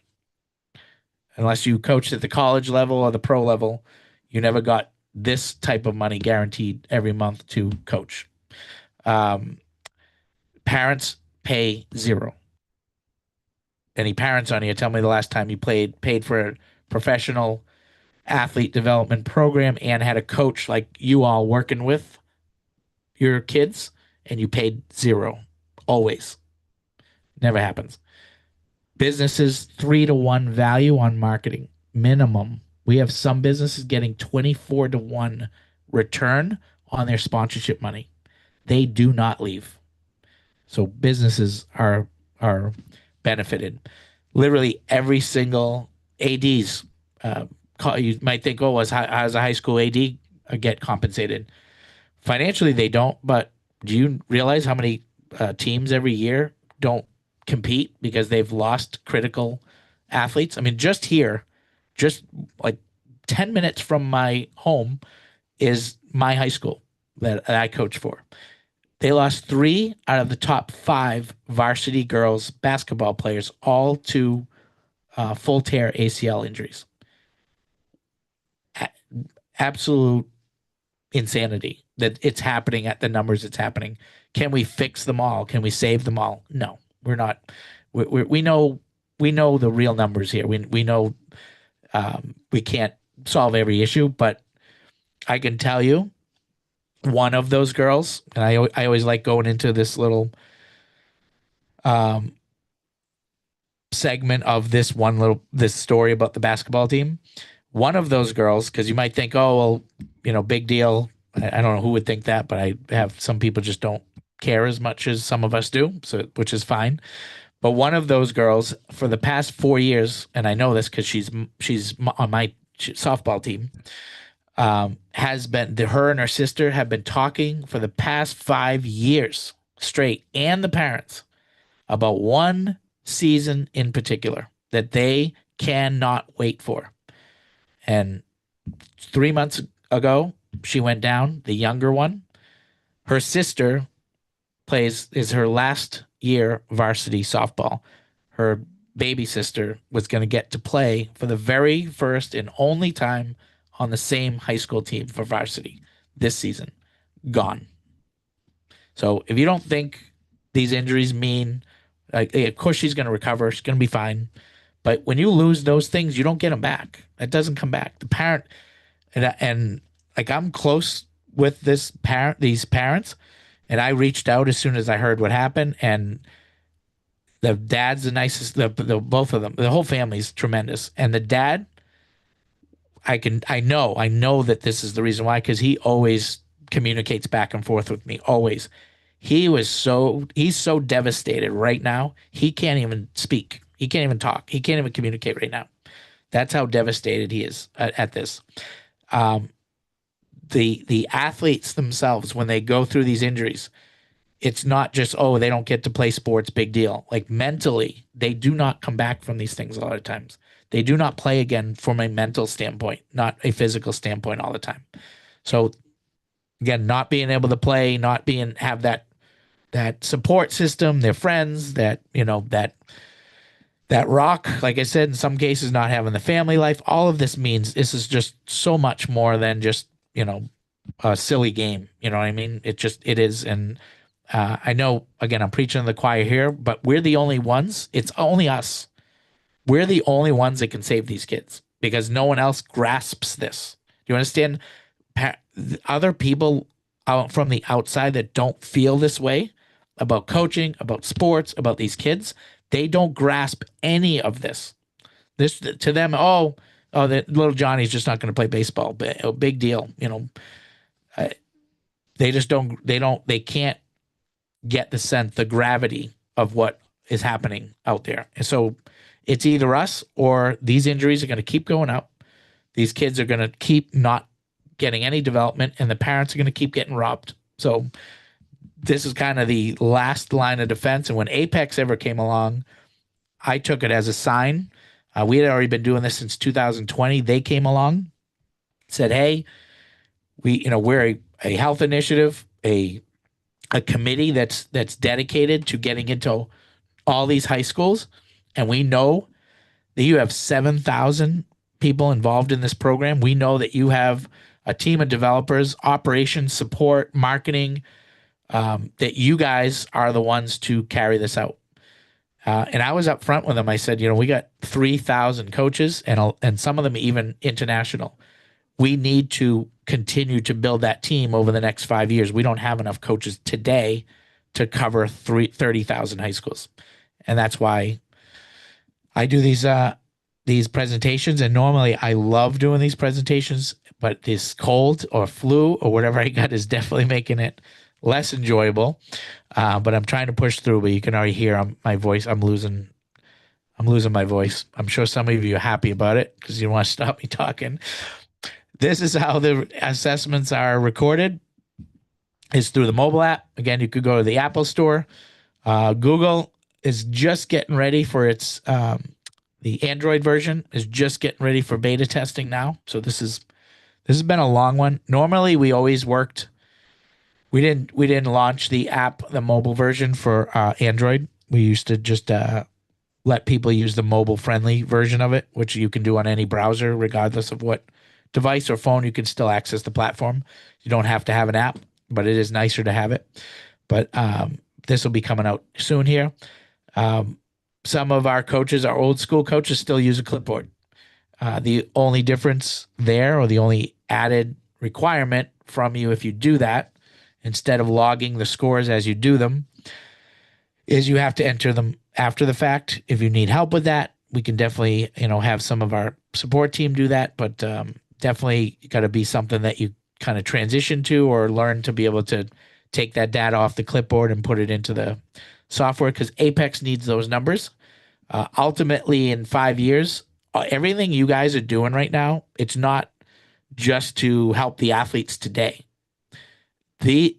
Unless you coached at the college level or the pro level, you never got this type of money guaranteed every month to coach. Parents pay zero. Any parents on here, tell me the last time you paid for a professional athlete development program and had a coach like you all working with your kids, and you paid zero. Always. Never happens. Businesses 3-to-1 value on marketing minimum. We have some businesses getting 24-to-1 return on their sponsorship money. They do not leave. So businesses are benefited. Literally every single ADs. You might think, oh, how's a high school AD get compensated? Financially, they don't. But do you realize how many teams every year don't compete because they've lost critical athletes? I mean, just here, just like 10 minutes from my home is my high school that I coach for. They lost 3 out of the top 5 varsity girls basketball players, all to full tear ACL injuries. Absolute insanity that it's happening at the numbers it's happening. Can we fix them all? Can we save them all? No, we're not. We know the real numbers here. We know we can't solve every issue, but I can tell you one of those girls, and I always like going into this little segment of this story about the basketball team. One of those girls, because you might think, oh, well, big deal. I don't know who would think that, but I have some people just don't care as much as some of us do, so which is fine. But one of those girls, for the past 4 years, and I know this because she's on my softball team, has been her and her sister have been talking for the past 5 years straight, and the parents, about one season in particular that they cannot wait for. And 3 months ago, she went down, the younger one. Her sister is her last year varsity softball. Her baby sister was going to get to play for the very first and only time on the same high school team for varsity this season. Gone. So if you don't think these injuries mean, of course she's going to recover, she's going to be fine. But when you lose those things, you don't get them back. It doesn't come back. The parent, and like I'm close with these parents, and I reached out as soon as I heard what happened. And the dad's the nicest. The both of them, the whole family's tremendous. And the dad, I know that this is the reason why, because he always communicates back and forth with me. Always. He's so devastated right now. He can't even speak. He can't even talk. He can't even communicate right now. That's how devastated he is at this. The athletes themselves, when they go through these injuries, it's not just, oh, they don't get to play sports, big deal. Like mentally, they do not come back from these things a lot of times. They do not play again from a mental standpoint, not a physical standpoint all the time. So again, not being able to play, have that support system, their friends, that rock, like I said, in some cases, not having the family life, all of this means this is just so much more than just, a silly game. You know what I mean? It is. And I know, again, I'm preaching to the choir here, but we're the only ones. It's only us. We're the only ones that can save these kids because no one else grasps this. Do you understand? Other people out from the outside that don't feel this way about coaching, about sports, about these kids, they don't grasp any of this. This to them, that little Johnny's just not going to play baseball. Big deal, they just don't. They can't get the sense, the gravity of what is happening out there. And so it's either us or these injuries are going to keep going up. These kids are going to keep not getting any development, and the parents are going to keep getting robbed. So this is kind of the last line of defense. And when Apex ever came along, I took it as a sign. We had already been doing this since 2020. They came along, said, "Hey, we're a health initiative, a committee that's dedicated to getting into all these high schools, and we know that you have 7,000 people involved in this program. We know that you have a team of developers, operations, support, marketing, that you guys are the ones to carry this out." And I was up front with them. I said, we got 3,000 coaches and some of them even international. We need to continue to build that team over the next 5 years. We don't have enough coaches today to cover 30,000 high schools. And that's why I do these presentations. And normally I love doing these presentations, but this cold or flu or whatever I got is definitely making it less enjoyable. But I'm trying to push through. But you can already hear my voice. I'm losing my voice. I'm sure some of you are happy about it because you don't want to stop me talking. This is how the assessments are recorded. It's through the mobile app. Again, you could go to the Apple Store. Google is just getting ready for its the Android version is just getting ready for beta testing now. So this has been a long one. Normally, we always worked. We didn't launch the app, the mobile version for Android. We used to just let people use the mobile friendly version of it, which you can do on any browser, regardless of what device or phone. You can still access the platform. You don't have to have an app, but it is nicer to have it. But this will be coming out soon here. Some of our coaches, our old school coaches, still use a clipboard. The only difference there, or the only added requirement from you if you do that, instead of logging the scores as you do them, is you have to enter them after the fact. If you need help with that, we can definitely, have some of our support team do that, but definitely got to be something that you kind of transition to or learn to be able to take that data off the clipboard and put it into the software, because Apex needs those numbers. Ultimately, in 5 years, everything you guys are doing right now, it's not just to help the athletes today.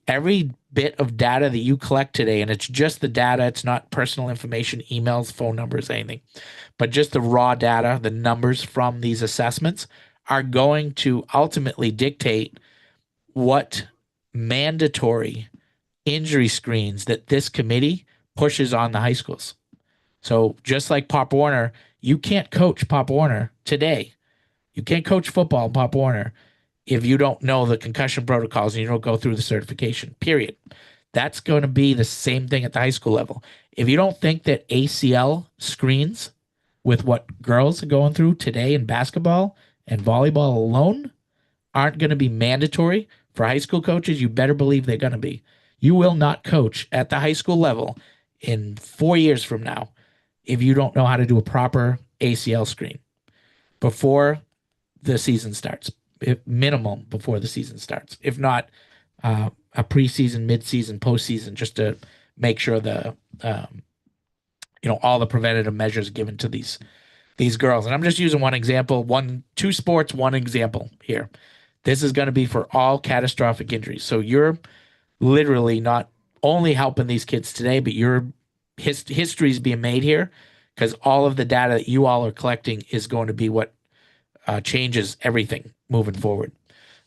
Every bit of data that you collect today, and it's just the data, it's not personal information, emails, phone numbers, anything, but just the raw data, the numbers from these assessments are going to ultimately dictate what mandatory injury screens that this committee pushes on the high schools. So just like Pop Warner, you can't coach Pop Warner today. You can't coach football in Pop Warner if you don't know the concussion protocols and you don't go through the certification, period. That's going to be the same thing at the high school level. If you don't think that ACL screens with what girls are going through today in basketball and volleyball alone aren't going to be mandatory for high school coaches, you better believe they're going to be. You will not coach at the high school level in 4 years from now if you don't know how to do a proper ACL screen before the season starts, minimum before the season starts, if not a preseason, midseason, postseason, just to make sure all the preventative measures given to these girls. And I'm just using one example, two sports, one example here. This is going to be for all catastrophic injuries. So you're literally not only helping these kids today, but your history is being made here, because all of the data that you all are collecting is going to be what changes everything moving forward.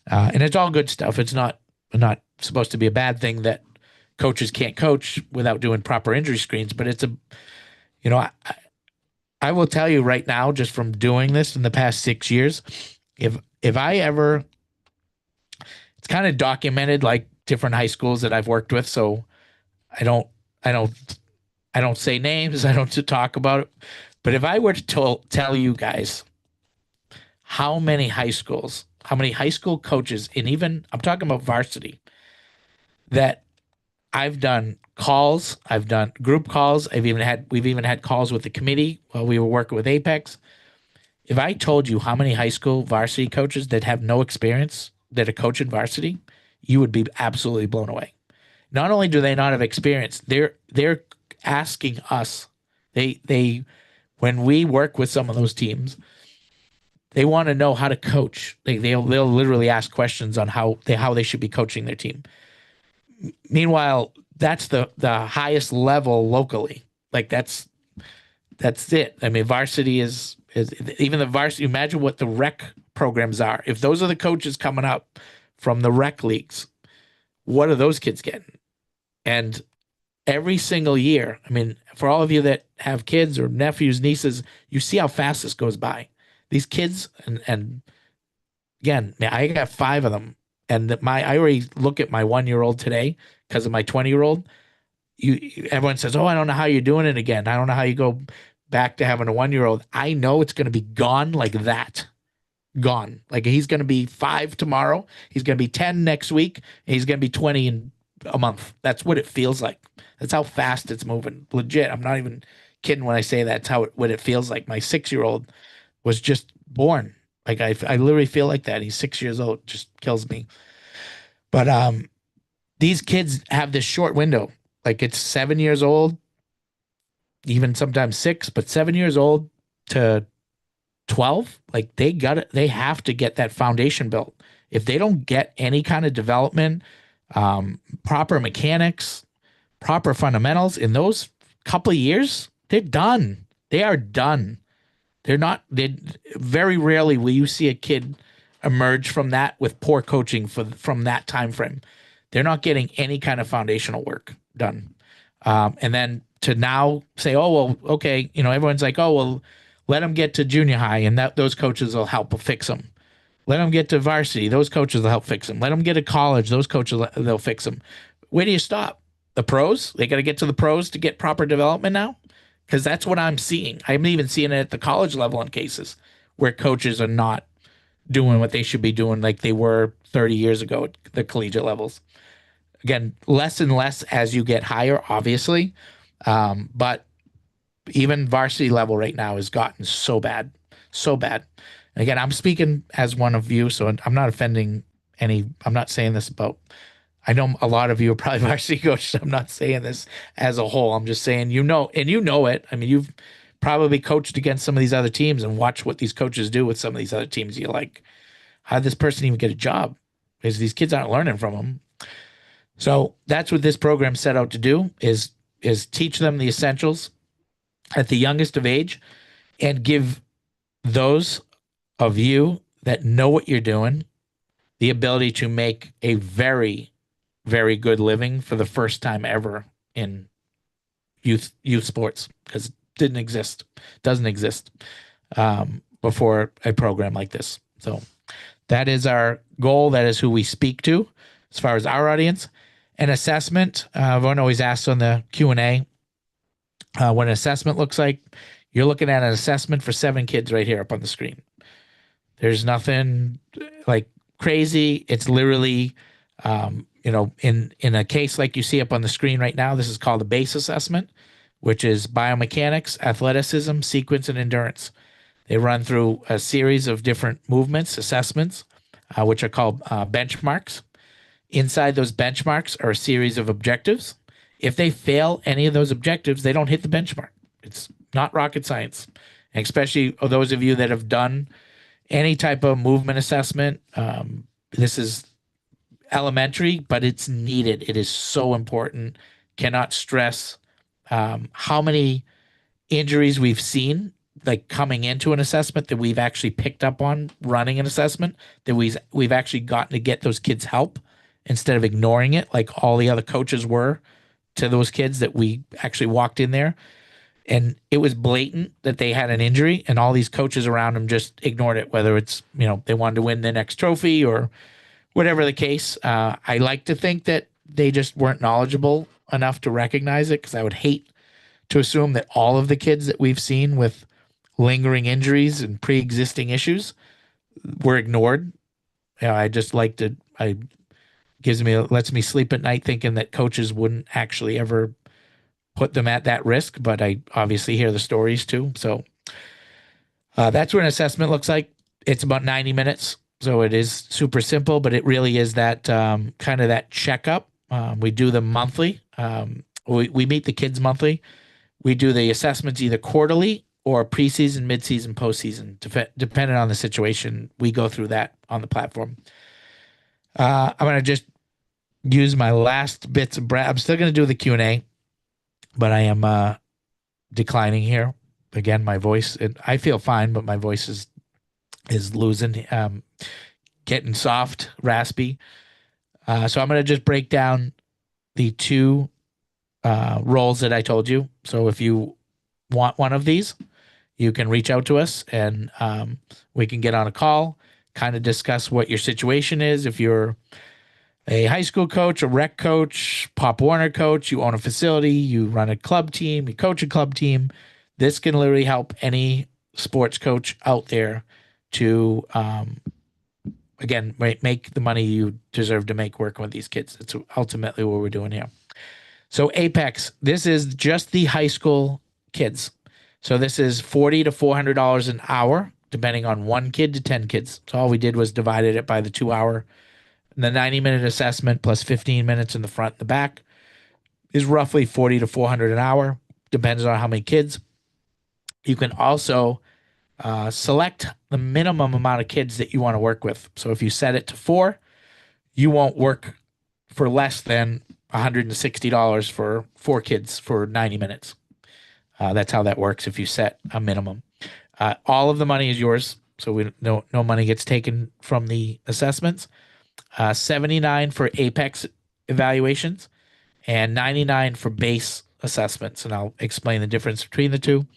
And it's all good stuff. It's not supposed to be a bad thing that coaches can't coach without doing proper injury screens, but it's I will tell you right now, just from doing this in the past 6 years, if I ever, it's kind of documented, like different high schools that I've worked with. So I don't say names. I don't talk about it. But if I were to tell you guys how many high school coaches, and even I'm talking about varsity, that I've done calls, I've done group calls, we've even had calls with the committee while we were working with Apex. If I told you how many high school varsity coaches that have no experience that are coaching varsity, you would be absolutely blown away. Not only do they not have experience, they're asking us. They when we work with some of those teams, They want to know how to coach. They'll literally ask questions on how they should be coaching their team. Meanwhile, that's the highest level locally. Like that's it. I mean, varsity is even the varsity. Imagine what the rec programs are. If those are the coaches coming up from the rec leagues, what are those kids getting? And every single year, I mean, for all of you that have kids or nephews, nieces, you see how fast this goes by. These kids, and again, I got 5 of them, and I already look at my 1-year-old today because of my 20-year-old. Everyone says, "Oh, I don't know how you're doing it again. I don't know how you go back to having a 1-year-old." I know it's going to be gone like that. Gone. Like he's going to be 5 tomorrow. He's going to be 10 next week. And he's going to be 20 in a month. That's what it feels like. That's how fast it's moving. Legit. I'm not even kidding when I say that's what it feels like. My 6-year-old was just born. Like I literally feel like that. He's 6 years old. Just kills me. But these kids have this short window. Like it's 7 years old, even sometimes 6, but 7 years old to 12. Like they have to get that foundation built. If they don't get any kind of development, proper mechanics, proper fundamentals in those couple of years, they're done. They are done. They very rarely will you see a kid emerge from that with poor coaching from that time frame. They're not getting any kind of foundational work done. And then to now say, oh, well, okay, everyone's like, oh, well, let them get to junior high and those coaches will help fix them. Let them get to varsity. Those coaches will help fix them. Let them get to college. Those coaches, they'll fix them. Where do you stop? The pros? They got to get to the pros to get proper development now? Because that's what I'm seeing. I'm even seeing it at the college level in cases where coaches are not doing what they should be doing like they were 30 years ago at the collegiate levels. Again, less and less as you get higher, obviously. But even varsity level right now has gotten so bad, so bad. And again, I'm speaking as one of you, so I'm not offending I'm not saying this about, I know a lot of you are probably varsity coaches. I'm not saying this as a whole. I'm just saying, and you know it. I mean, you've probably coached against some of these other teams and watched what these coaches do with some of these other teams. You're like, how did this person even get a job? Because these kids aren't learning from them. So that's what this program set out to do is teach them the essentials at the youngest of age and give those of you that know what you're doing the ability to make a very, very good living for the first time ever in youth sports, because it doesn't exist before a program like this. So that is our goal. That is who we speak to as far as our audience. An assessment, everyone always asks on the Q&A what an assessment looks like. You're looking at an assessment for 7 kids right here up on the screen. There's nothing like crazy. It's literally, in a case like you see up on the screen right now, this is called a base assessment, which is biomechanics, athleticism, sequence, and endurance. They run through a series of different movements, assessments, which are called benchmarks. Inside those benchmarks are a series of objectives. If they fail any of those objectives, they don't hit the benchmark. It's not rocket science. And especially those of you that have done any type of movement assessment, this is elementary, but it's needed. It is so important. Cannot stress how many injuries we've seen like coming into an assessment that we've actually picked up on running an assessment, that we've actually gotten to get those kids help instead of ignoring it like all the other coaches were to those kids that we actually walked in there. And it was blatant that they had an injury and all these coaches around them just ignored it, whether it's, they wanted to win the next trophy or whatever the case. I like to think that they just weren't knowledgeable enough to recognize it, because I would hate to assume that all of the kids that we've seen with lingering injuries and pre-existing issues were ignored. I just like to, lets me sleep at night thinking that coaches wouldn't actually ever put them at that risk, but I obviously hear the stories too. So that's what an assessment looks like. It's about 90 minutes. So it is super simple, but it really is that kind of that checkup. We do them monthly. We meet the kids monthly. We do the assessments either quarterly or preseason, midseason, postseason, depending on the situation. We go through that on the platform. I'm going to just use my last bits of breath. I'm still going to do the Q&A, but I am declining here. Again, my voice, I feel fine, but my voice is losing, getting soft, raspy. So I'm going to just break down the two roles that I told you. So if you want one of these, you can reach out to us and we can get on a call, kind of discuss what your situation is. If you're a high school coach, a rec coach, Pop Warner coach, you own a facility, you run a club team, you coach a club team, this can literally help any sports coach out there to, again, make the money you deserve to make working with these kids. That's ultimately what we're doing here. So Apex, this is just the high school kids. So this is $40 to $400 an hour, depending on 1 kid to 10 kids. So all we did was divided it by the 2-hour. The 90-minute assessment plus 15 minutes in the front and the back is roughly $40 to $400 an hour. Depends on how many kids. You can also select the minimum amount of kids that you want to work with. So if you set it to 4, you won't work for less than $160 for 4 kids for 90 minutes. That's how that works if you set a minimum. All of the money is yours, so no money gets taken from the assessments. $79 for Apex evaluations and $99 for base assessments, and I'll explain the difference between the two.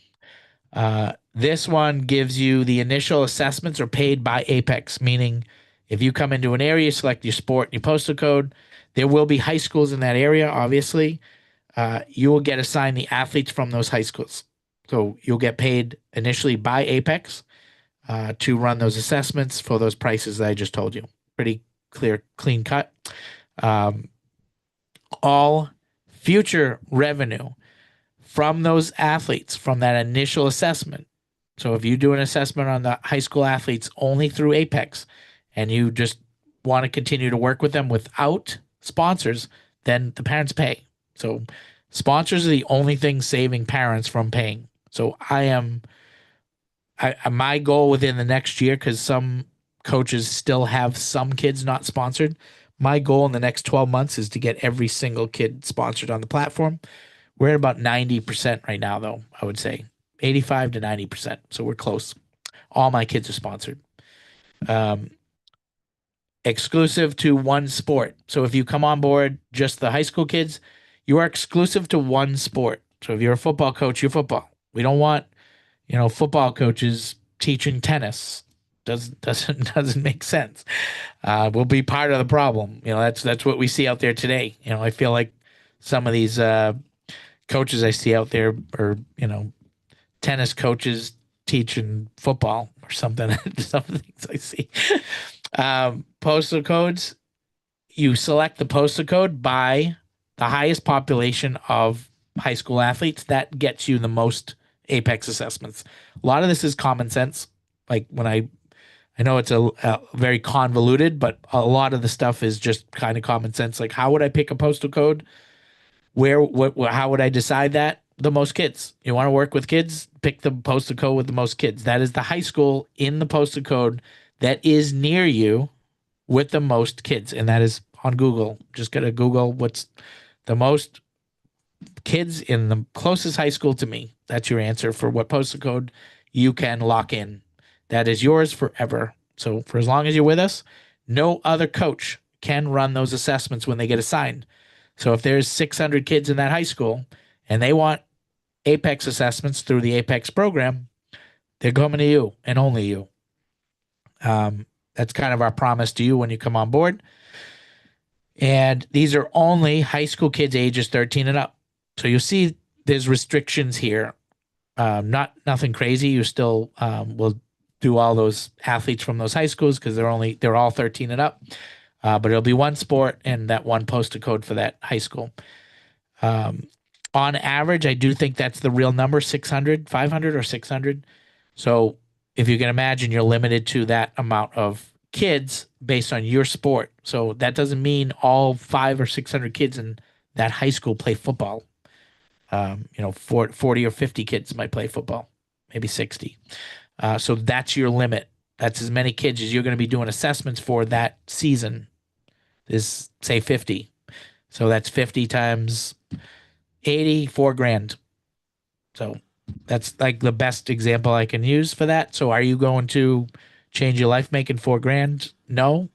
This one gives you the initial assessments are paid by Apex, meaning if you come into an area, select your sport, your postal code, there will be high schools in that area, obviously. You will get assigned the athletes from those high schools. So you'll get paid initially by Apex to run those assessments for those prices that I just told you. Pretty clear, clean cut. All future revenue from those athletes from that initial assessment. So if you do an assessment on the high school athletes only through Apex and you just want to continue to work with them without sponsors, then the parents pay. So sponsors are the only thing saving parents from paying. So my goal within the next year, because some coaches still have some kids not sponsored, my goal in the next 12 months is to get every single kid sponsored on the platform. We're at about 90% right now, though, I would say 85 to 90%. So we're close. All my kids are sponsored. Exclusive to one sport. So if you come on board just the high school kids, you are exclusive to one sport. So if you're a football coach, you're football. We don't want, football coaches teaching tennis. Doesn't make sense. We'll be part of the problem. That's what we see out there today. I feel like some of these coaches I see out there are, tennis coaches teaching football or something. Some things I see. Postal codes. You select the postal code by the highest population of high school athletes. That gets you the most Apex assessments. A lot of this is common sense. Like when I know it's a very convoluted, but a lot of the stuff is just kind of common sense. Like, how would I pick a postal code? How would I decide that? The most kids. You want to work with kids? Pick the postal code with the most kids. That is the high school in the postal code that is near you with the most kids. And that is on Google. Just go to Google what's the most kids in the closest high school to me. That's your answer for what postal code you can lock in. That is yours forever. So for as long as you're with us, no other coach can run those assessments when they get assigned. So if there's 600 kids in that high school and they want Apex assessments through the Apex program, they're coming to you and only you. That's kind of our promise to you when you come on board. And these are only high school kids ages 13 and up. So you'll see there's restrictions here. Nothing crazy. You still will do all those athletes from those high schools because they're all 13 and up. But it'll be one sport and that one postal code for that high school. On average, I do think that's the real number, 600, 500 or 600. So if you can imagine, you're limited to that amount of kids based on your sport. So that doesn't mean all 500 or 600 kids in that high school play football. 40 or 50 kids might play football. maybe 60. So that's your limit. That's as many kids as you're going to be doing assessments for that season is, say, 50. So that's 50 times 80, $4,000. So that's like the best example I can use for that. So are you going to change your life making $4,000? No.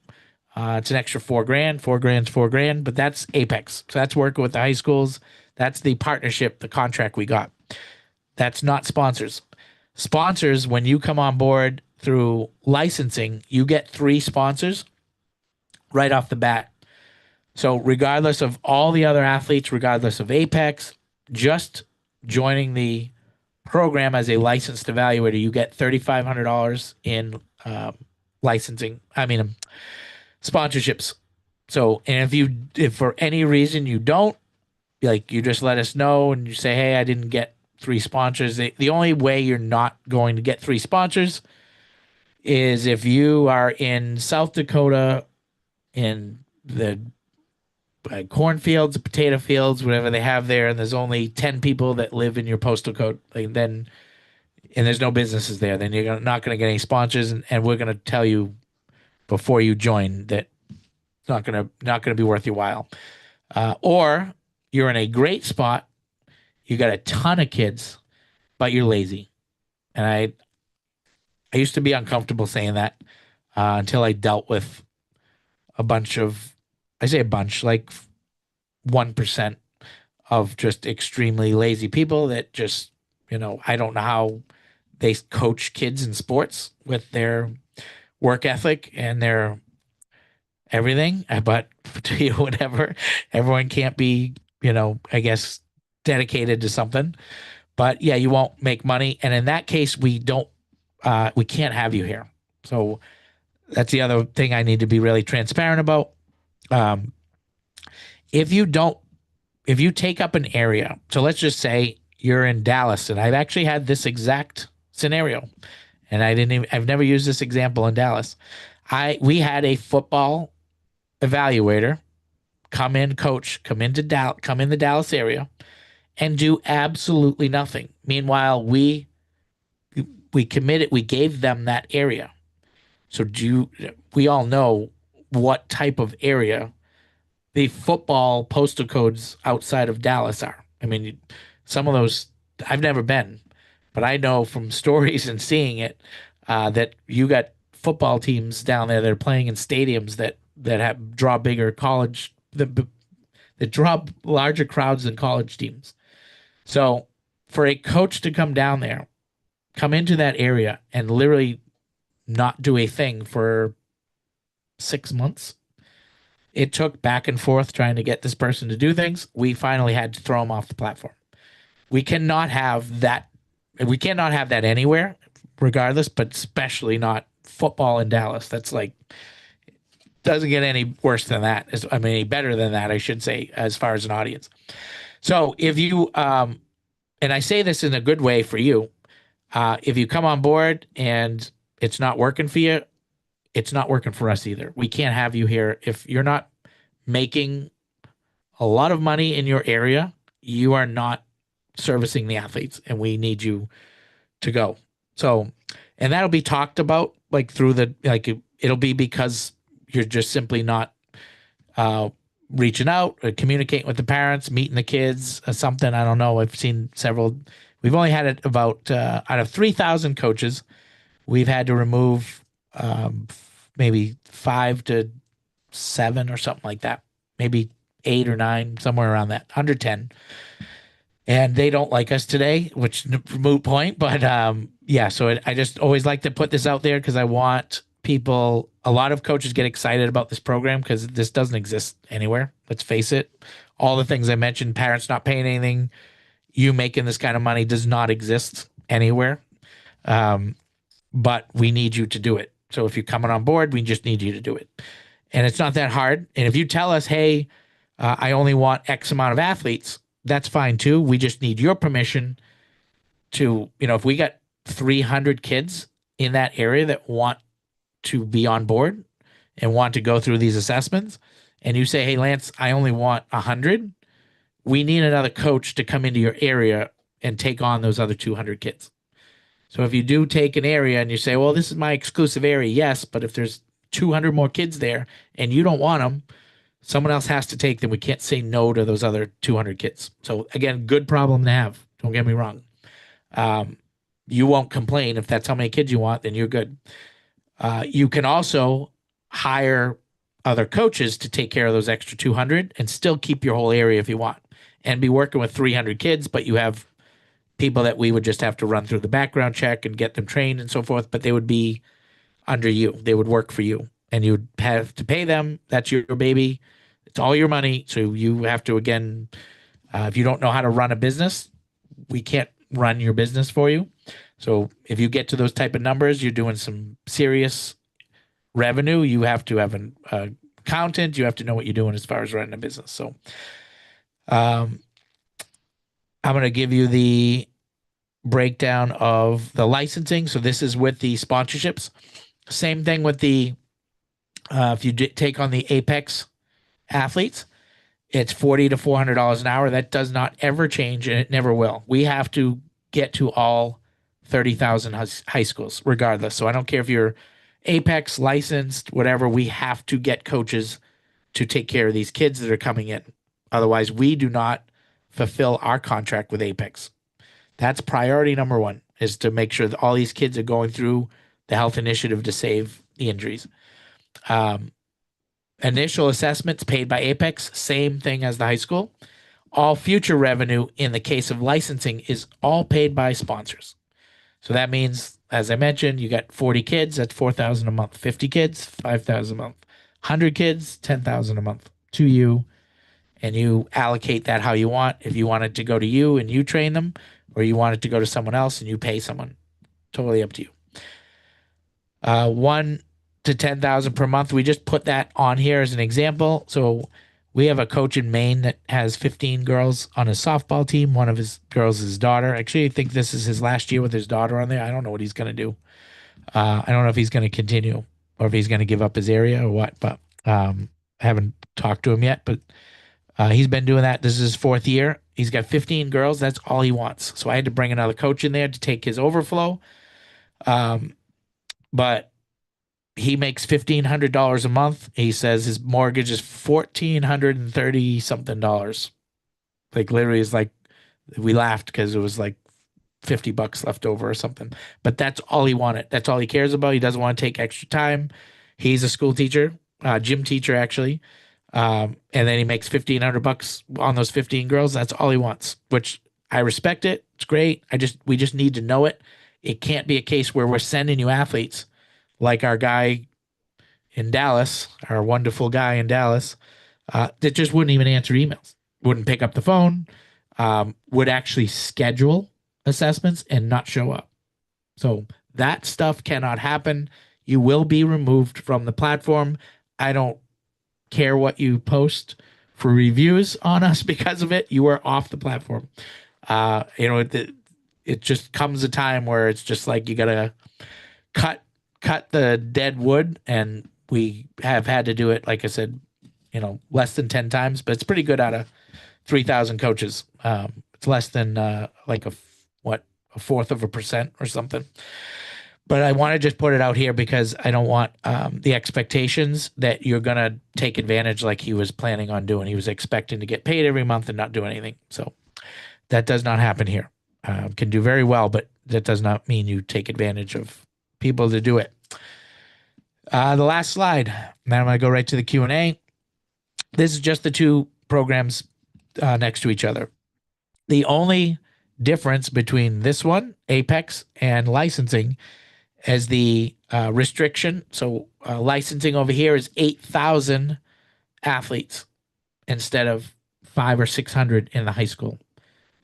It's an extra $4,000. $4,000, but that's Apex. So that's working with the high schools. That's the partnership, the contract we got. That's not sponsors. Sponsors, when you come on board through licensing, you get 3 sponsors right off the bat. So regardless of all the other athletes, regardless of Apex, just joining the program as a licensed evaluator, you get $3,500 in licensing. Sponsorships. So, and if for any reason you don't, like, you just let us know and you say, hey, I didn't get 3 sponsors. The only way you're not going to get 3 sponsors is if you are in South Dakota in the cornfields, potato fields, whatever they have there, and there's only 10 people that live in your postal code, then and there's no businesses there, then you're not going to get any sponsors, and we're going to tell you before you join that it's not going to be worth your while. Or you're in a great spot, you got a ton of kids, but you're lazy. And I used to be uncomfortable saying that until I dealt with a bunch of, I say a bunch, like 1% of just extremely lazy people that just, I don't know how they coach kids in sports with their work ethic and their everything. But to you, whatever, everyone can't be, I guess, dedicated to something. But yeah, you won't make money. And in that case, we can't have you here. So that's the other thing I need to be really transparent about. If you take up an area, so let's just say you're in Dallas, and I've actually had this exact scenario, and I've never used this example in Dallas. We had a football evaluator come in in the Dallas area and do absolutely nothing. Meanwhile, we gave them that area. So we all know what type of area the football postal codes outside of Dallas are. I mean, some of those I've never been, but I know from stories and seeing it that you got football teams down there that are playing in stadiums that draw bigger college that draw larger crowds than college teams. So for a coach to come down there, come into that area and literally not do a thing for 6 months. It took back and forth trying to get this person to do things. We finally had to throw him off the platform. We cannot have that. We cannot have that anywhere, regardless, but especially not football in Dallas. That's like, doesn't get any worse than that. Any better than that, I should say, as far as an audience. So if you, and I say this in a good way for you, if you come on board and it's not working for you, it's not working for us either. We can't have you here. If you're not making a lot of money in your area, you are not servicing the athletes, and we need you to go. So, and that'll be talked about it'll be because you're just simply not reaching out or communicating with the parents, meeting the kids, or something. I don't know. I've seen several. We've only had it about out of 3,000 coaches, we've had to remove maybe 5 to 7 or something like that, maybe 8 or 9, somewhere around that, under 10. And they don't like us today, which moot point. But yeah, so I just always like to put this out there because I want people, a lot of coaches get excited about this program because this doesn't exist anywhere. Let's face it. All the things I mentioned, parents not paying anything, you making this kind of money does not exist anywhere. But we need you to do it. So if you're coming on board, we just need you to do it. And it's not that hard. And if you tell us, hey, I only want X amount of athletes, that's fine too. We just need your permission to, if we got 300 kids in that area that want to be on board and want to go through these assessments, and you say, hey, Lance, I only want 100, we need another coach to come into your area and take on those other 200 kids. So if you do take an area and you say, well, this is my exclusive area, yes, but if there's 200 more kids there and you don't want them, someone else has to take them. We can't say no to those other 200 kids. So again, good problem to have. Don't get me wrong. Um, you won't complain if that's how many kids you want, then you're good. You can also hire other coaches to take care of those extra 200 and still keep your whole area if you want and be working with 300 kids, but you have people that we would just have to run through the background check and get them trained and so forth, but they would be under you. They would work for you and you would have to pay them. That's your baby. It's all your money. So you have to, again, if you don't know how to run a business, we can't run your business for you. So if you get to those type of numbers, you're doing some serious revenue. You have to have an accountant. You have to know what you're doing as far as running a business. So I'm going to give you the breakdown of the licensing. So this is with the sponsorships. Same thing with the if you take on the Apex athletes, it's $40 to $400 an hour. That does not ever change, and it never will. We have to get to all 30,000 high schools, regardless. So I don't care if you're Apex licensed, whatever. We have to get coaches to take care of these kids that are coming in. Otherwise, we do not fulfill our contract with Apex. That's priority number one, is to make sure that all these kids are going through the health initiative to save the injuries. Initial assessments paid by Apex, same thing as the high school. All future revenue in the case of licensing is all paid by sponsors. So that means, as I mentioned, you got 40 kids, that's $4,000 a month. 50 kids, $5,000 a month. 100 kids, $10,000 a month to you, and you allocate that how you want. If you want it to go to you and you train them, or you want it to go to someone else and you pay someone, totally up to you. 1 to 10,000 per month. We just put that on here as an example. So we have a coach in Maine that has 15 girls on his softball team. One of his girls is his daughter. Actually, I think this is his last year with his daughter on there. I don't know what he's going to do. I don't know if he's going to continue or if he's going to give up his area or what, but I haven't talked to him yet. But he's been doing that. This is his 4th year. He's got 15 girls. That's all he wants. So I had to bring another coach in there to take his overflow. But he makes $1,500 a month. He says his mortgage is $1,430 something dollars. Like literally, is like we laughed because it was like $50 left over or something. But that's all he wanted. That's all he cares about. He doesn't want to take extra time. He's a school teacher, gym teacher actually, and then he makes $1,500 on those 15 girls. That's all he wants, which I respect it. It's great. We just need to know it. It can't be a case where we're sending you athletes like our guy in Dallas, our wonderful guy in Dallas, that just wouldn't even answer emails, wouldn't pick up the phone, would actually schedule assessments and not show up. So that stuff cannot happen. You will be removed from the platform. I don't care what you post for reviews on us because of it. You are off the platform. It just comes a time where it's just like you gotta cut the dead wood, and we have had to do it, like I said, less than 10 times, but it's pretty good out of 3,000 coaches. It's less than like a 1/4% or something. But I want to just put it out here because I don't want the expectations that you're going to take advantage like he was planning on doing. He was expecting to get paid every month and not do anything. So that does not happen here. Can do very well, but that does not mean you take advantage of people to do it. The last slide. Then I'm going to go right to the Q&A. This is just the two programs next to each other. The only difference between this one, Apex, and licensing is the restriction. So licensing over here is 8,000 athletes instead of 500 or 600 in the high school.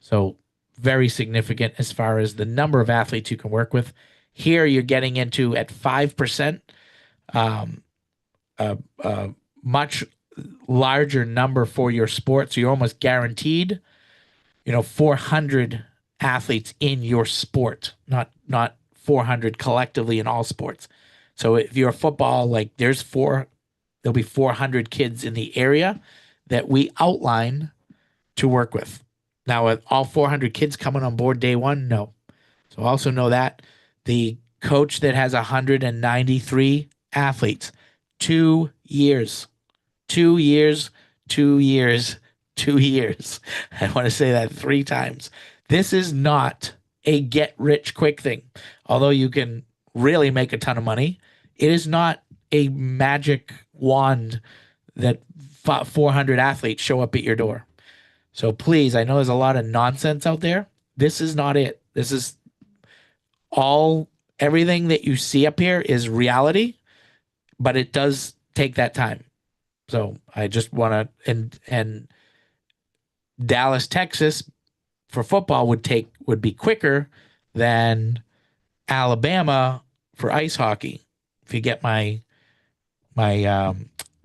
So very significant as far as the number of athletes you can work with. Here you're getting into at 5%, a much larger number for your sport. So you're almost guaranteed, 400 athletes in your sport, not 400 collectively in all sports. So if you're a football, like there'll be 400 kids in the area that we outline to work with. Now, with all 400 kids coming on board day one, no. So also know that. The coach that has 193 athletes, 2 years, 2 years, 2 years, 2 years. I want to say that 3 times. This is not a get rich quick thing. Although you can really make a ton of money, it is not a magic wand that 400 athletes show up at your door. So please, I know there's a lot of nonsense out there. This is not it. This is all, everything that you see up here is reality, but it does take that time. So I just want to, and Dallas, Texas for football would be quicker than Alabama for ice hockey. If you get my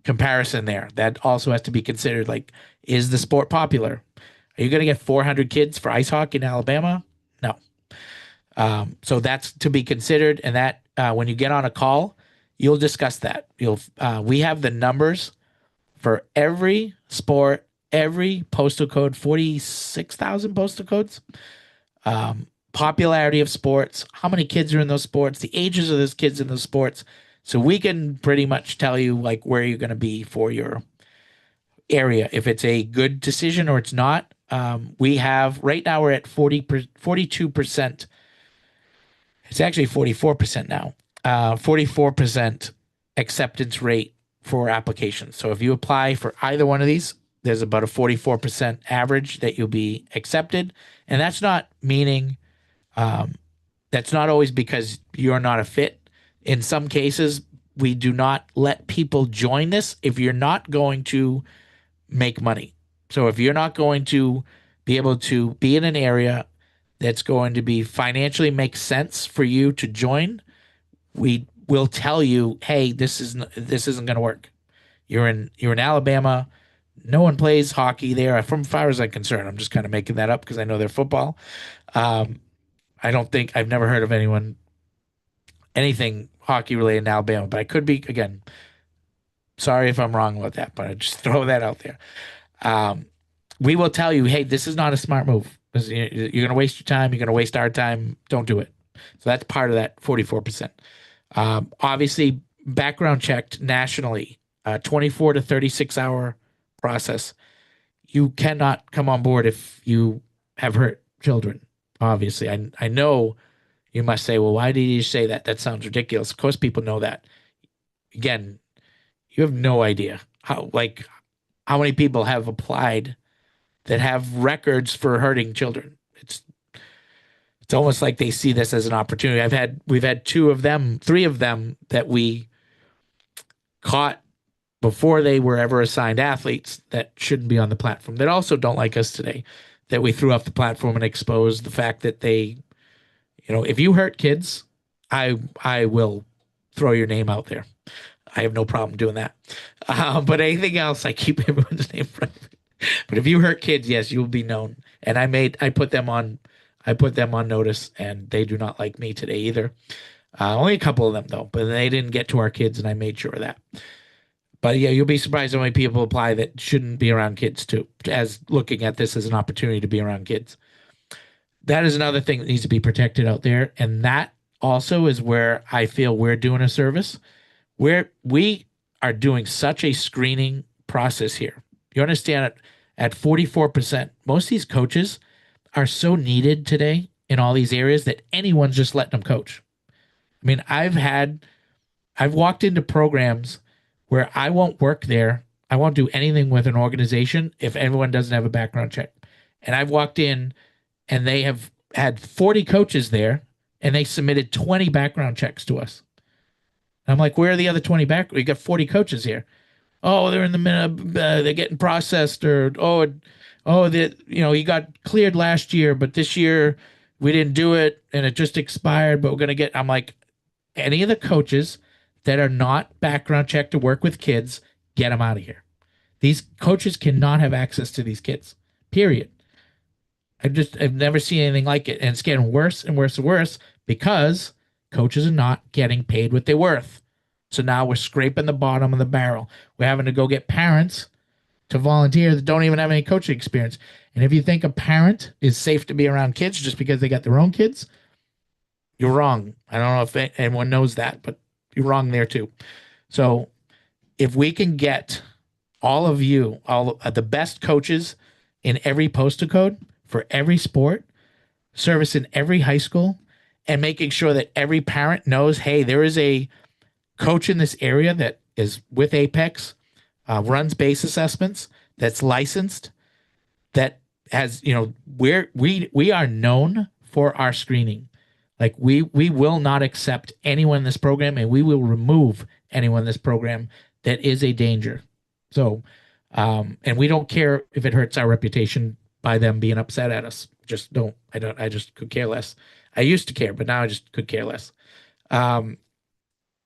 comparison there, that also has to be considered. Like, is the sport popular? Are you going to get 400 kids for ice hockey in Alabama? No. So that's to be considered, and that when you get on a call, you'll discuss that. We have the numbers for every sport, every postal code, 46,000 postal codes, popularity of sports, how many kids are in those sports, the ages of those kids in those sports. So we can pretty much tell you like where you're going to be for your area, if it's a good decision or it's not. We have right now we're at 42%. It's actually 44% now. 44% acceptance rate for applications. So if you apply for either one of these, there's about a 44% average that you'll be accepted. And that's not meaning, that's not always because you're not a fit. In some cases, we do not let people join this if you're not going to make money. So if you're not going to be able to be in an area that's going to be financially make sense for you to join, we will tell you, hey, this isn't going to work. You're in Alabama. No one plays hockey there. From far as I'm concerned, I'm just kind of making that up because I know they're football. I've never heard of anything hockey related in Alabama, but I could be, again, sorry if I'm wrong about that, but I just throw that out there. We will tell you, hey, this is not a smart move. You're going to waste your time. You're going to waste our time. Don't do it. So that's part of that 44%. Obviously, background checked nationally, 24 to 36 hour process. You cannot come on board if you have hurt children. Obviously, I know you must say, well, why did you say that? That sounds ridiculous. Of course, people know that. Again, you have no idea how many people have applied that have records for hurting children. It's almost like they see this as an opportunity. We've had three of them that we caught before they were ever assigned athletes that shouldn't be on the platform, that also don't like us today, that we threw off the platform and exposed the fact that they, if you hurt kids, I will throw your name out there. I have no problem doing that. But anything else, I keep everyone's name private. But if you hurt kids, yes, you will be known. And I put them on notice, and they do not like me today either. Only a couple of them though, but they didn't get to our kids, and I made sure of that. But yeah, you'll be surprised how many people apply that shouldn't be around kids too, as looking at this as an opportunity to be around kids. That is another thing that needs to be protected out there. And that also is where I feel we're doing a service, where we are doing such a screening process here. You understand it at 44%, most of these coaches are so needed today in all these areas that anyone's just letting them coach. I mean, I've walked into programs where I won't work there. I won't do anything with an organization if everyone doesn't have a background check. And I've walked in and they have had 40 coaches there and they submitted 20 background checks to us. And I'm like, where are the other 20 back? We got 40 coaches here. Oh, they're in the minute, they're getting processed, or he got cleared last year, but this year we didn't do it and it just expired, but we're going to get, I'm like, any of the coaches that are not background checked to work with kids, get them out of here. These coaches cannot have access to these kids, period. I've never seen anything like it. And it's getting worse and worse and worse because coaches are not getting paid what they're worth. So now we're scraping the bottom of the barrel. We're having to go get parents to volunteer that don't even have any coaching experience. And if you think a parent is safe to be around kids just because they got their own kids, You're wrong. I don't know if anyone knows that, but you're wrong there too. So if we can get all of you, all the best coaches in every postal code for every sport, service in every high school, and making sure that every parent knows, hey, there is a coach in this area that is with Apex, runs base assessments, that's licensed, that has, we are known for our screening. Like we will not accept anyone in this program, and we will remove anyone in this program that is a danger. So, and we don't care if it hurts our reputation by them being upset at us. Just don't. I just could care less. I used to care, but now I just could care less.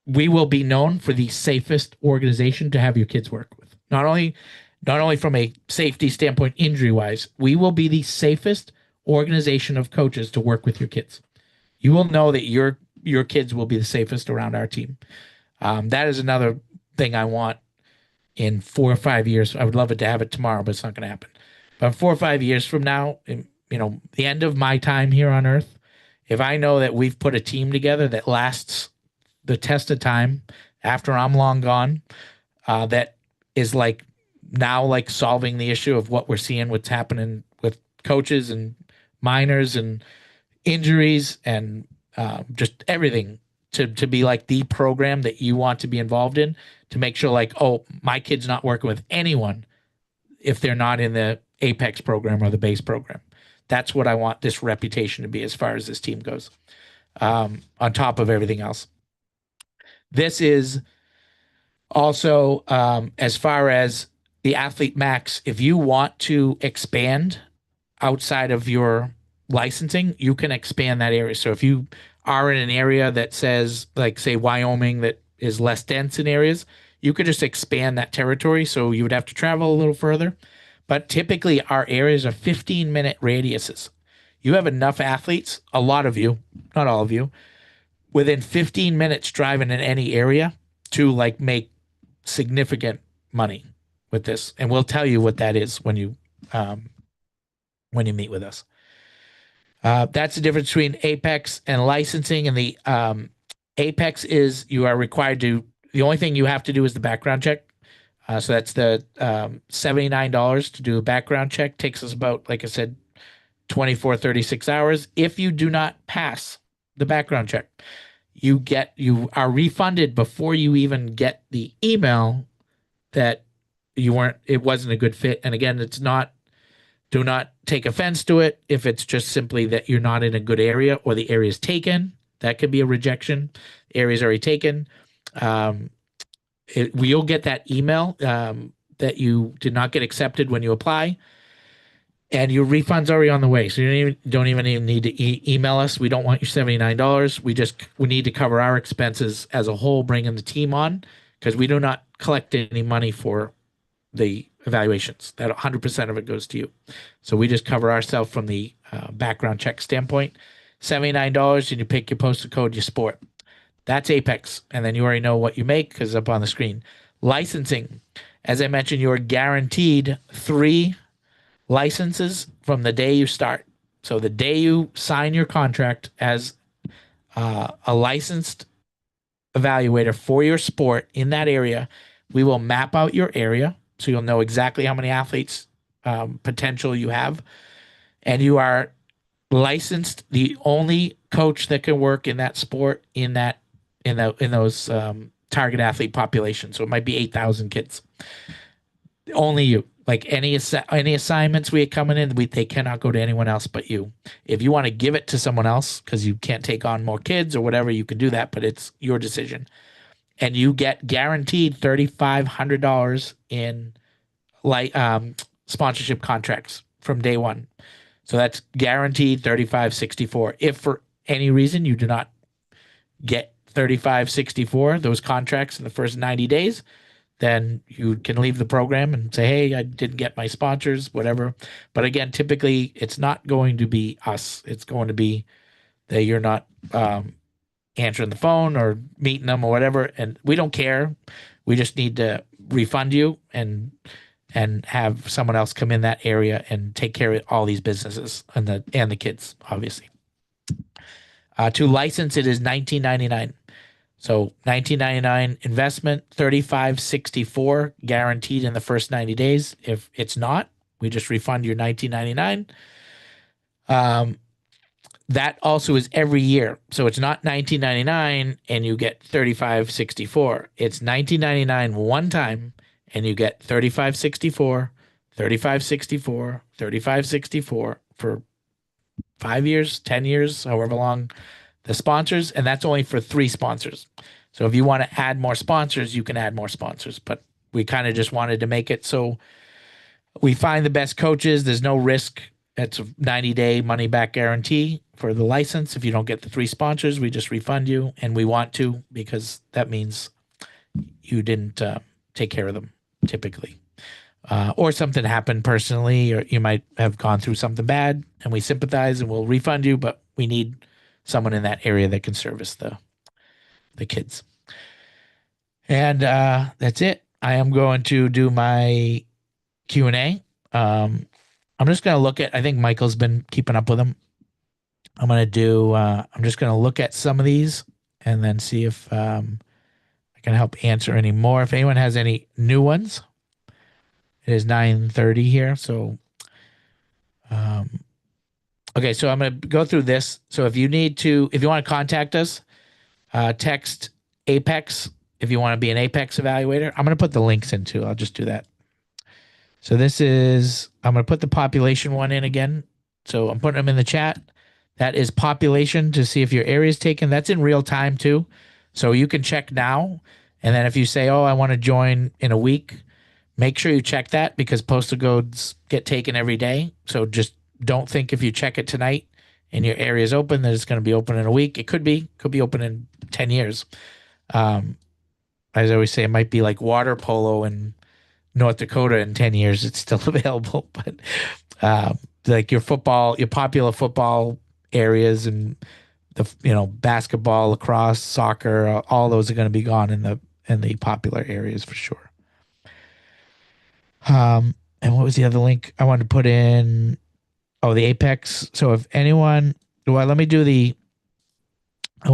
We will be known for the safest organization to have your kids work with. Not only from a safety standpoint, injury wise, we will be the safest organization of coaches to work with your kids. You will know that your kids will be the safest around our team. That is another thing I want in 4 or 5 years. I would love it to have it tomorrow, but it's not going to happen. But 4 or 5 years from now, the end of my time here on Earth, if I know that we've put a team together that lasts the test of time after I'm long gone, that is like solving the issue of what we're seeing, what's happening with coaches and minors and injuries and just everything, to be like the program that you want to be involved in, to make sure like, oh, my kid's not working with anyone if they're not in the Apex program or the base program. That's what I want this reputation to be as far as this team goes, on top of everything else. This is also, as far as the Athlete Max, if you want to expand outside of your licensing, you can expand that area. So if you are in an area that says, like, say, Wyoming, that is less dense in areas, you could just expand that territory. So you would have to travel a little further. But typically, our areas are 15-minute radiuses. You have enough athletes, a lot of you, not all of you, within 15 minutes driving in any area to like make significant money with this. And we'll tell you what that is when you meet with us. That's the difference between Apex and licensing. And the Apex is, you are required to, the only thing you have to do is the background check. So that's the $79 to do a background check. Takes us about, like I said, 24, 36 hours. If you do not pass the background check, you are refunded before you even get the email that it wasn't a good fit. And again, do not take offense to it if it's just simply that you're not in a good area or the area is taken. That could be a rejection. The area is already taken. You'll get that email that you did not get accepted when you apply, and your refund's already on the way. So you don't even need to email us. We don't want your $79. We need to cover our expenses as a whole, bringing the team on, because we do not collect any money for the evaluations. That 100% of it goes to you. So we just cover ourselves from the background check standpoint. $79, and you pick your postal code, your sport. That's Apex. And then you already know what you make because it's up on the screen. Licensing. As I mentioned, you're guaranteed 3 licenses from the day you start. So the day you sign your contract as a licensed evaluator for your sport in that area, we will map out your area. So you'll know exactly how many athletes potential you have. And you are licensed, the only coach that can work in that sport in those target athlete populations. So it might be 8,000 kids. Only you. Like any assignments we have coming in, they cannot go to anyone else but you. If you want to give it to someone else because you can't take on more kids or whatever, you can do that, but it's your decision. And you get guaranteed $3,500 in sponsorship contracts from day one. So that's guaranteed $3,564. If for any reason you do not get $3,564, those contracts in the first 90 days, then you can leave the program and say, hey, I didn't get my sponsors, whatever. But again, typically it's not going to be us. It's going to be that you're not answering the phone or meeting them or whatever. And we don't care. We just need to refund you and have someone else come in that area and take care of all these businesses and the kids, obviously. To license it is $19.99. So $19.99 investment, $35.64 guaranteed in the first 90 days. If it's not, we just refund your $19.99. Um, that also is every year. So it's not $19.99 and you get $35.64. It's $19.99 one time and you get $35.64, $35.64, $35.64 for 5 years, 10 years, however long the sponsors. And that's only for 3 sponsors. So if you want to add more sponsors, you can add more sponsors. But we kind of just wanted to make it so we find the best coaches. There's no risk. It's a 90-day money back guarantee for the license. If you don't get the 3 sponsors, we just refund you. And we want to because that means you didn't take care of them typically. Or something happened personally, or you might have gone through something bad and we sympathize and we'll refund you, but we need someone in that area that can service the kids. And that's it. I am going to do my Q&A. I'm just going to look at, I think Michael's been keeping up with them. I'm just going to look at some of these and then see if I can help answer any more. If anyone has any new ones, it is 9:30 here. So, okay. So I'm going to go through this. So if you want to contact us, text Apex if you want to be an Apex evaluator. I'm going to put the links in too. I'll just do that. So I'm going to put the population one in again. So I'm putting them in the chat. That is population to see if your area is taken. That's in real time too. So you can check now. And then if you say, oh, I want to join in a week, make sure you check that because postal codes get taken every day. So just don't think if you check it tonight and your area is open that it's going to be open in a week. It could be open in 10 years. As I always say, it might be like water polo in North Dakota in 10 years. It's still available. But like your popular football areas and basketball, lacrosse, soccer, all those are going to be gone in the popular areas for sure. And what was the other link I wanted to put in? Oh, the Apex. So if anyone, well, I will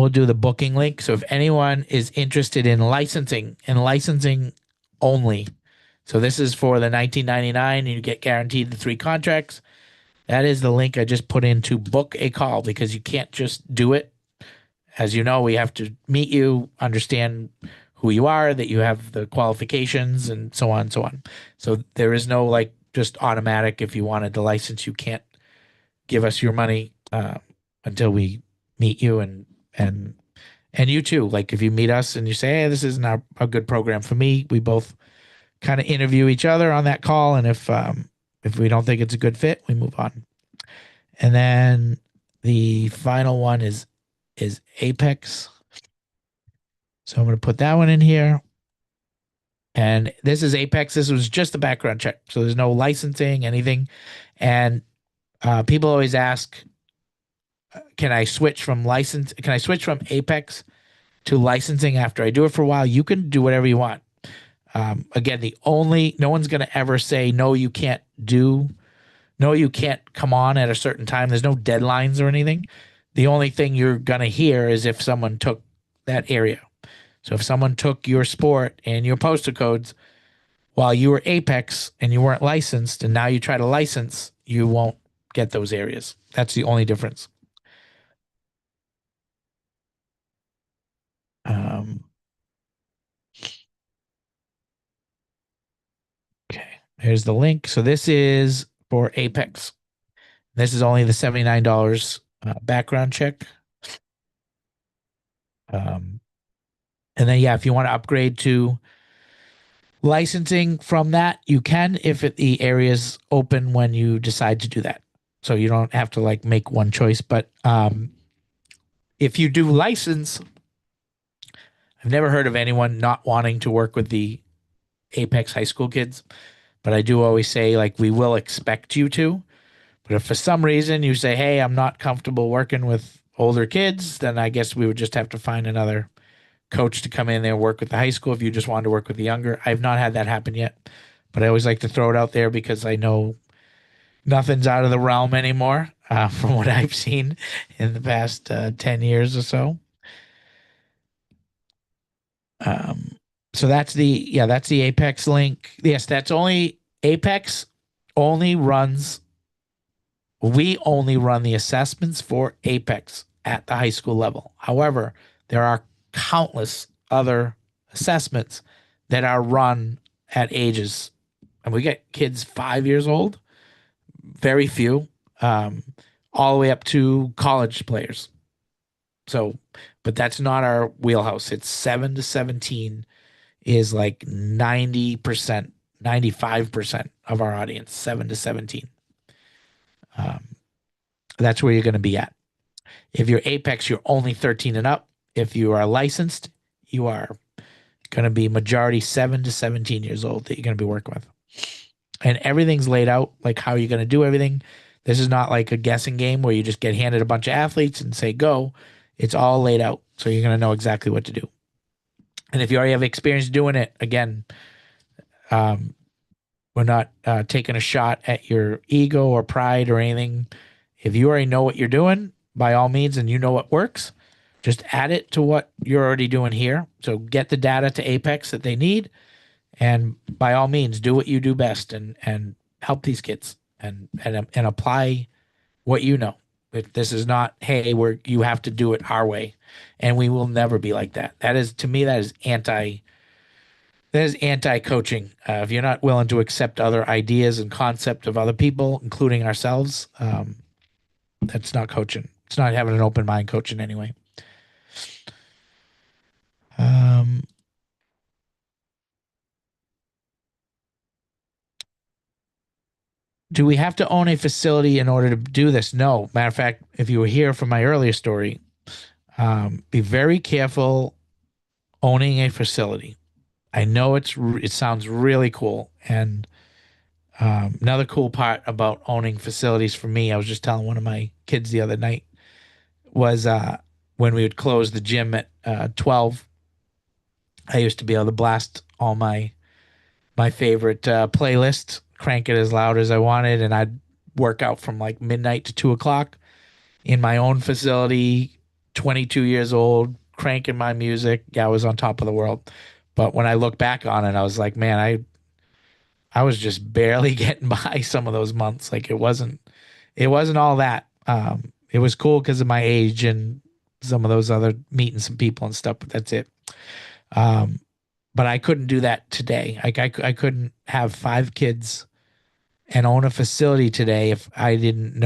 do the booking link. So if anyone is interested in licensing only, so this is for the $19.99 and you get guaranteed the 3 contracts. That is the link I just put in to book a call because you can't just do it. As you know, we have to meet you, understand who you are, that you have the qualifications and so on and so on. So there is no like just automatic, if you wanted the license, you can't give us your money until we meet you and you too. Like if you meet us and you say, hey, this isn't a good program for me, we both kind of interview each other on that call. And if we don't think it's a good fit, we move on. And then the final one is Apex. So I'm going to put that one in here. And this is Apex. This was just a background check. So there's no licensing, anything. And people always ask, can I switch from Apex to licensing after I do it for a while? You can do whatever you want. Again, no one's going to ever say, no, you can't come on at a certain time. There's no deadlines or anything. The only thing you're going to hear is if someone took that area. So if someone took your sport and your postal codes while you were Apex and you weren't licensed, and now you try to license, you won't get those areas. That's the only difference. Okay, here's the link. So this is for Apex. This is only the $79 background check. And then, yeah, if you want to upgrade to licensing from that, you can if the area is open when you decide to do that. So you don't have to like make one choice. But if you do license, I've never heard of anyone not wanting to work with the Apex high school kids. But I do always say, like, we will expect you to. But if for some reason you say, hey, I'm not comfortable working with older kids, then I guess we would just have to find another coach to come in there and work with the high school if you just wanted to work with the younger. I've not had that happen yet, but I always like to throw it out there because I know nothing's out of the realm anymore. from what I've seen in the past 10 years or so. Um, so that's the Apex link. Yes, that's only Apex only runs, we only run the assessments for Apex at the high school level. However, there are countless other assessments that are run at ages, and we get kids 5 years old, very few, um, all the way up to college players. So, but that's not our wheelhouse. It's 7 to 17 is like 90%, 95% of our audience, 7 to 17. Um, that's where you're going to be at. If you're Apex, you're only 13 and up. If you are licensed, you are going to be majority 7 to 17 years old that you're going to be working with. And everything's laid out, like how you're going to do everything. This is not like a guessing game where you just get handed a bunch of athletes and say, go. It's all laid out. So you're going to know exactly what to do. And if you already have experience doing it, again, um, we're not taking a shot at your ego or pride or anything. If you already know what you're doing, by all means, and you know what works, just add it to what you're already doing here. So get the data to Apex that they need, and by all means, do what you do best and help these kids and apply what you know. If this is not, hey, you have to do it our way, and we will never be like that. That is, to me, that is anti-coaching. If you're not willing to accept other ideas and concept of other people, including ourselves, that's not coaching. It's not having an open mind coaching anyway. Um, do we have to own a facility in order to do this? No. Matter of fact, if you were here from my earlier story, be very careful owning a facility. I know it sounds really cool, and another cool part about owning facilities for me, I was just telling one of my kids the other night, was when we would close the gym at 12. I used to be able to blast all my favorite playlist, crank it as loud as I wanted, and I'd work out from like midnight to 2 o'clock in my own facility, 22 years old, cranking my music. Yeah, I was on top of the world. But when I look back on it, I was like, man, I was just barely getting by some of those months. Like it wasn't all that. It was cool because of my age and some of those other meeting some people and stuff, but that's it. Um, but I couldn't do that today. Like I couldn't have 5 kids and own a facility today if I didn't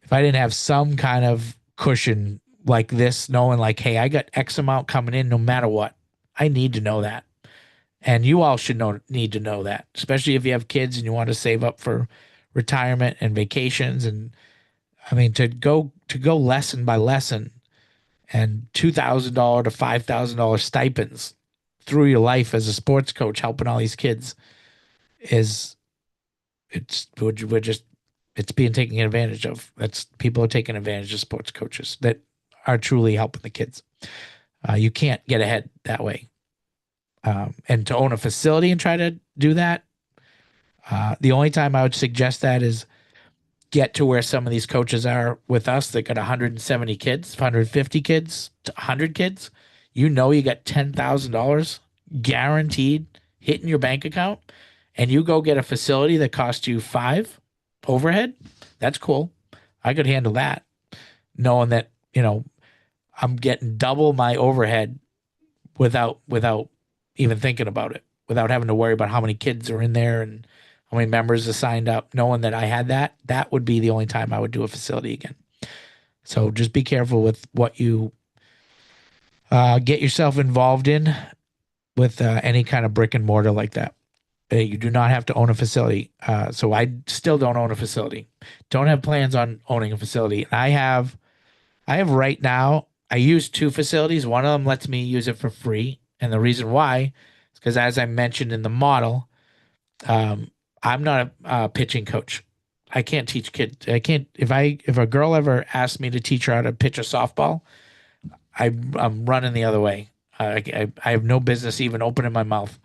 have some kind of cushion like this, knowing like, hey, I got X amount coming in no matter what. I need to know that. And you all should need to know that, especially if you have kids and you want to save up for retirement and vacations. And I mean, to go lesson by lesson and $2,000 to $5,000 stipends through your life as a sports coach, helping all these kids is we're just it's being taken advantage of. That's people are taking advantage of sports coaches that are truly helping the kids. You can't get ahead that way. And to own a facility and try to do that, the only time I would suggest that is get to where some of these coaches are with us that got 170 kids, 150 kids, to 100 kids. You know, you got $10,000 guaranteed hitting your bank account, and you go get a facility that costs you five overhead. That's cool. I could handle that, knowing that I'm getting double my overhead without even thinking about it, without having to worry about how many kids are in there and how many members are signed up. Knowing that I had that would be the only time I would do a facility again. So just be careful with what you get yourself involved in with any kind of brick and mortar like that. You do not have to own a facility. So I still don't own a facility. Don't have plans on owning a facility. I have right now, I use 2 facilities. One of them lets me use it for free. And the reason why is because, as I mentioned in the model, I'm not a pitching coach. I can't teach kids. I can't, if a girl ever asks me to teach her how to pitch a softball, I'm running the other way. I have no business even opening my mouth.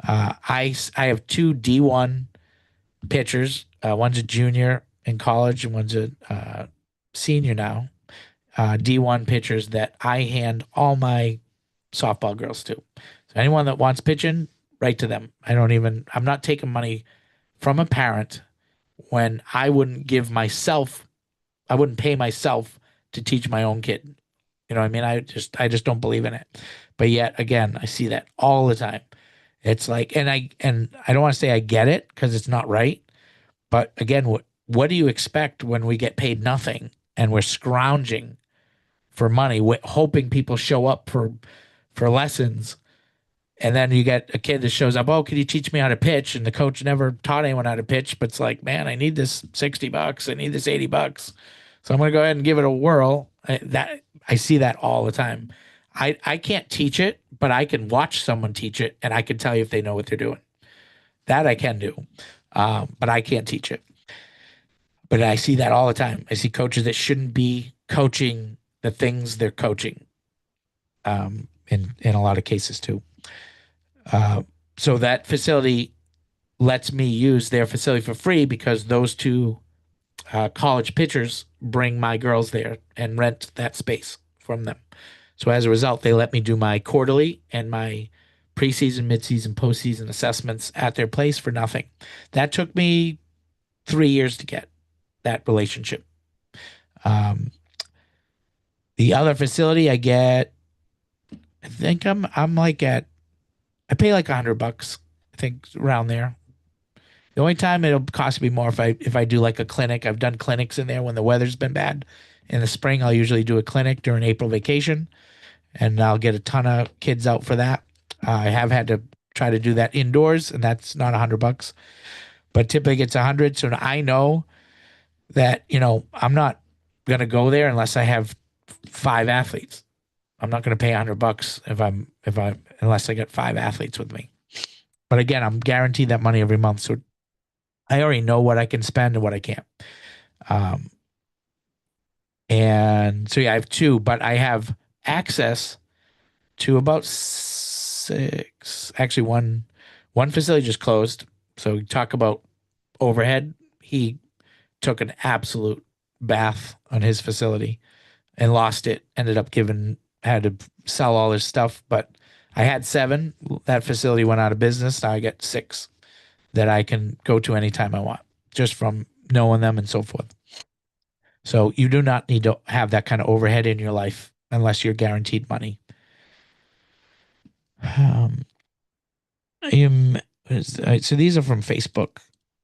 I have 2 D1 pitchers. One's a junior in college and one's a senior now, D1 pitchers that I hand all my softball girls to. So anyone that wants pitching, write to them. I'm not taking money from a parent when I wouldn't pay myself to teach my own kid. You know what I mean? I just don't believe in it. But yet again, I see that all the time. It's like, and I don't want to say I get it because it's not right. But again, what do you expect when we get paid nothing and we're scrounging for money, hoping people show up for lessons, and then you get a kid that shows up, oh, can you teach me how to pitch? And the coach never taught anyone how to pitch, but it's like, man, I need this $60. I need this $80. So I'm going to go ahead and give it a whirl. I see that all the time. I can't teach it, but I can watch someone teach it and I can tell you if they know what they're doing. That I can do. But I can't teach it. But I see that all the time. I see coaches that shouldn't be coaching the things they're coaching. In a lot of cases too. So that facility lets me use their facility for free because those two college pitchers bring my girls there and rent that space from them. So as a result, they let me do my quarterly and my preseason, midseason, postseason assessments at their place for nothing. That took me 3 years to get that relationship. The other facility I get, I think I'm like at, I pay like $100, I think around there. The only time it'll cost me more if I do like a clinic. I've done clinics in there when the weather's been bad. In the spring, I'll usually do a clinic during April vacation, and I'll get a ton of kids out for that. I have had to try to do that indoors, and that's not $100, but typically it's 100. So I know that I'm not gonna go there unless I have 5 athletes. I'm not gonna pay $100 unless I get 5 athletes with me. But again, I'm guaranteed that money every month, so I already know what I can spend and what I can't. And so yeah, I have 2, but I have access to about 6. Actually, one facility just closed. So talk about overhead. He took an absolute bath on his facility and lost it. Ended up had to sell all his stuff. But I had 7. That facility went out of business. Now I get 6 that I can go to anytime I want, just from knowing them and so forth. So you do not need to have that kind of overhead in your life unless you're guaranteed money. So these are from Facebook.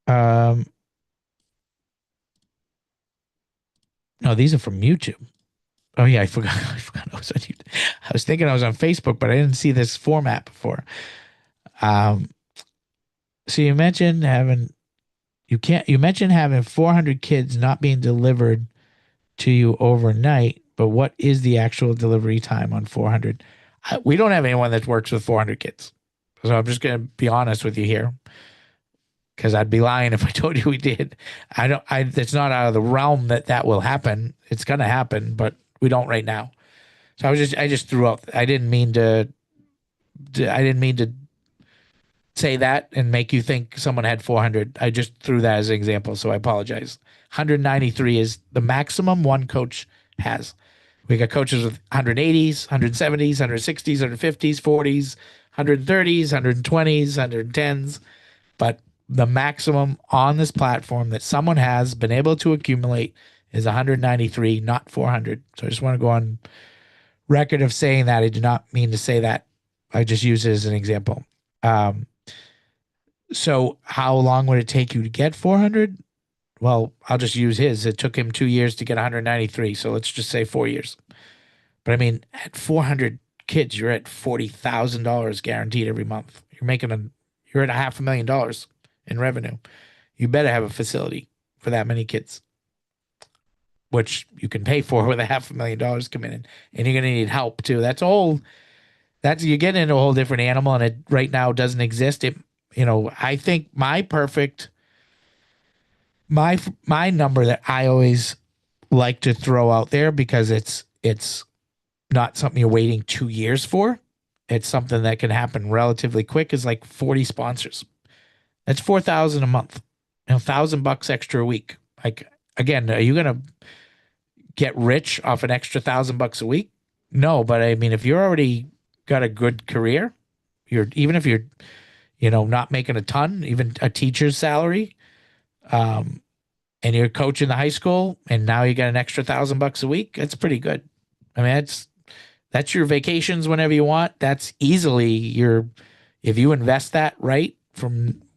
No, these are from YouTube. Oh yeah, I forgot. I forgot I was on YouTube. I was thinking I was on Facebook, but I didn't see this format before. So you mentioned having 400 kids not being delivered to you overnight, but what is the actual delivery time on 400? We don't have anyone that works with 400 kids. So I'm just going to be honest with you here, because I'd be lying if I told you we did. It's not out of the realm that will happen. It's going to happen, but we don't right now. So I just threw out, I didn't mean to say that and make you think someone had 400. I just threw that as an example, so I apologize. 193 is the maximum one coach has. We got coaches with 180s, 170s, 160s, 150s, 40s, 130s, 120s, 110s. But the maximum on this platform that someone has been able to accumulate is 193, not 400. So I just want to go on record of saying that. I did not mean to say that. I just use it as an example. So how long would it take you to get 400? Well, I'll just use his. It took him 2 years to get 193. So let's just say 4 years. But I mean, at 400 kids, you're at $40,000 guaranteed every month. You're at $500,000 in revenue. You better have a facility for that many kids, which you can pay for with $500,000 coming in, and you're going to need help too. You're getting into a whole different animal, and it right now doesn't exist. I think my number that I always like to throw out there, because it's not something you're waiting 2 years for. It's something that can happen relatively quick, is like 40 sponsors. That's $4,000 a month, $1,000 extra a week. Like, again, are you going to get rich off an extra $1,000 a week? No, but I mean, if you're already got a good career, even if you're, not making a ton, even a teacher's salary, um, and you're coaching the high school, and now you get an extra $1,000 a week, that's pretty good. I mean, that's your vacations whenever you want. That's easily if you invest that right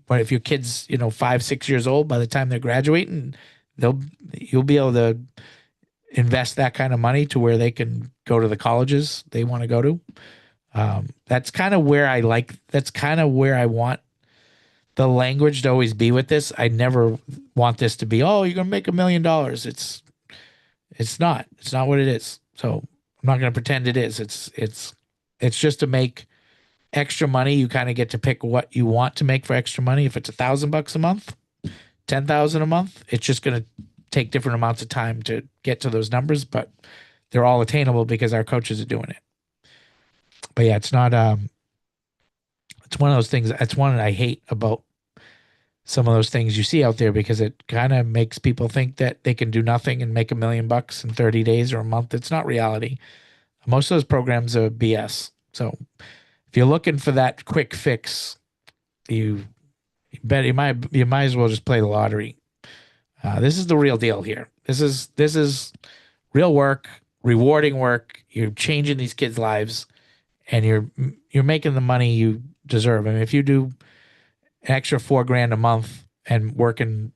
but if your kid's, 5, 6 years old, by the time they're graduating, you'll be able to invest that kind of money to where they can go to the colleges they want to go to. That's kind of where that's kind of where I want the language to always be with this. I never want this to be, oh, you're going to make $1 million. It's not what it is. So I'm not going to pretend it is. It's just to make extra money. You kind of get to pick what you want to make for extra money. If it's $1,000 a month, 10,000 a month, it's just going to take different amounts of time to get to those numbers, but they're all attainable because our coaches are doing it. But yeah, it's not, it's one of those things. That's one that I hate about some of those things you see out there, because it kind of makes people think that they can do nothing and make $1 million in 30 days or a month. It's not reality. Most of those programs are BS. So if you're looking for that quick fix, you might as well just play the lottery. This is the real deal here. This is real work, rewarding work. You're changing these kids' lives, and you're making the money you deserve. I mean, if you do an extra $4,000 a month and working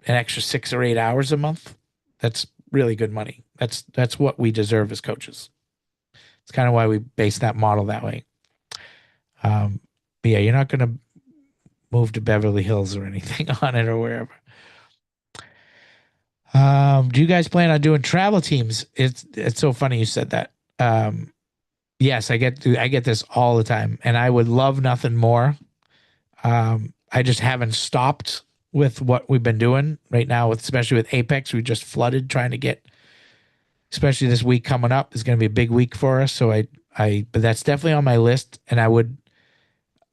an extra 6 or 8 hours a month, that's really good money. That's what we deserve as coaches. It's kind of why we base that model that way. But yeah, you're not going to move to Beverly Hills or anything on it or wherever. Do you guys plan on doing travel teams? It's so funny you said that. Yes, I get this all the time, and I would love nothing more. I just haven't stopped with what we've been doing right now, especially with Apex. We just flooded trying to get, especially this week coming up is going to be a big week for us. So but that's definitely on my list, and I would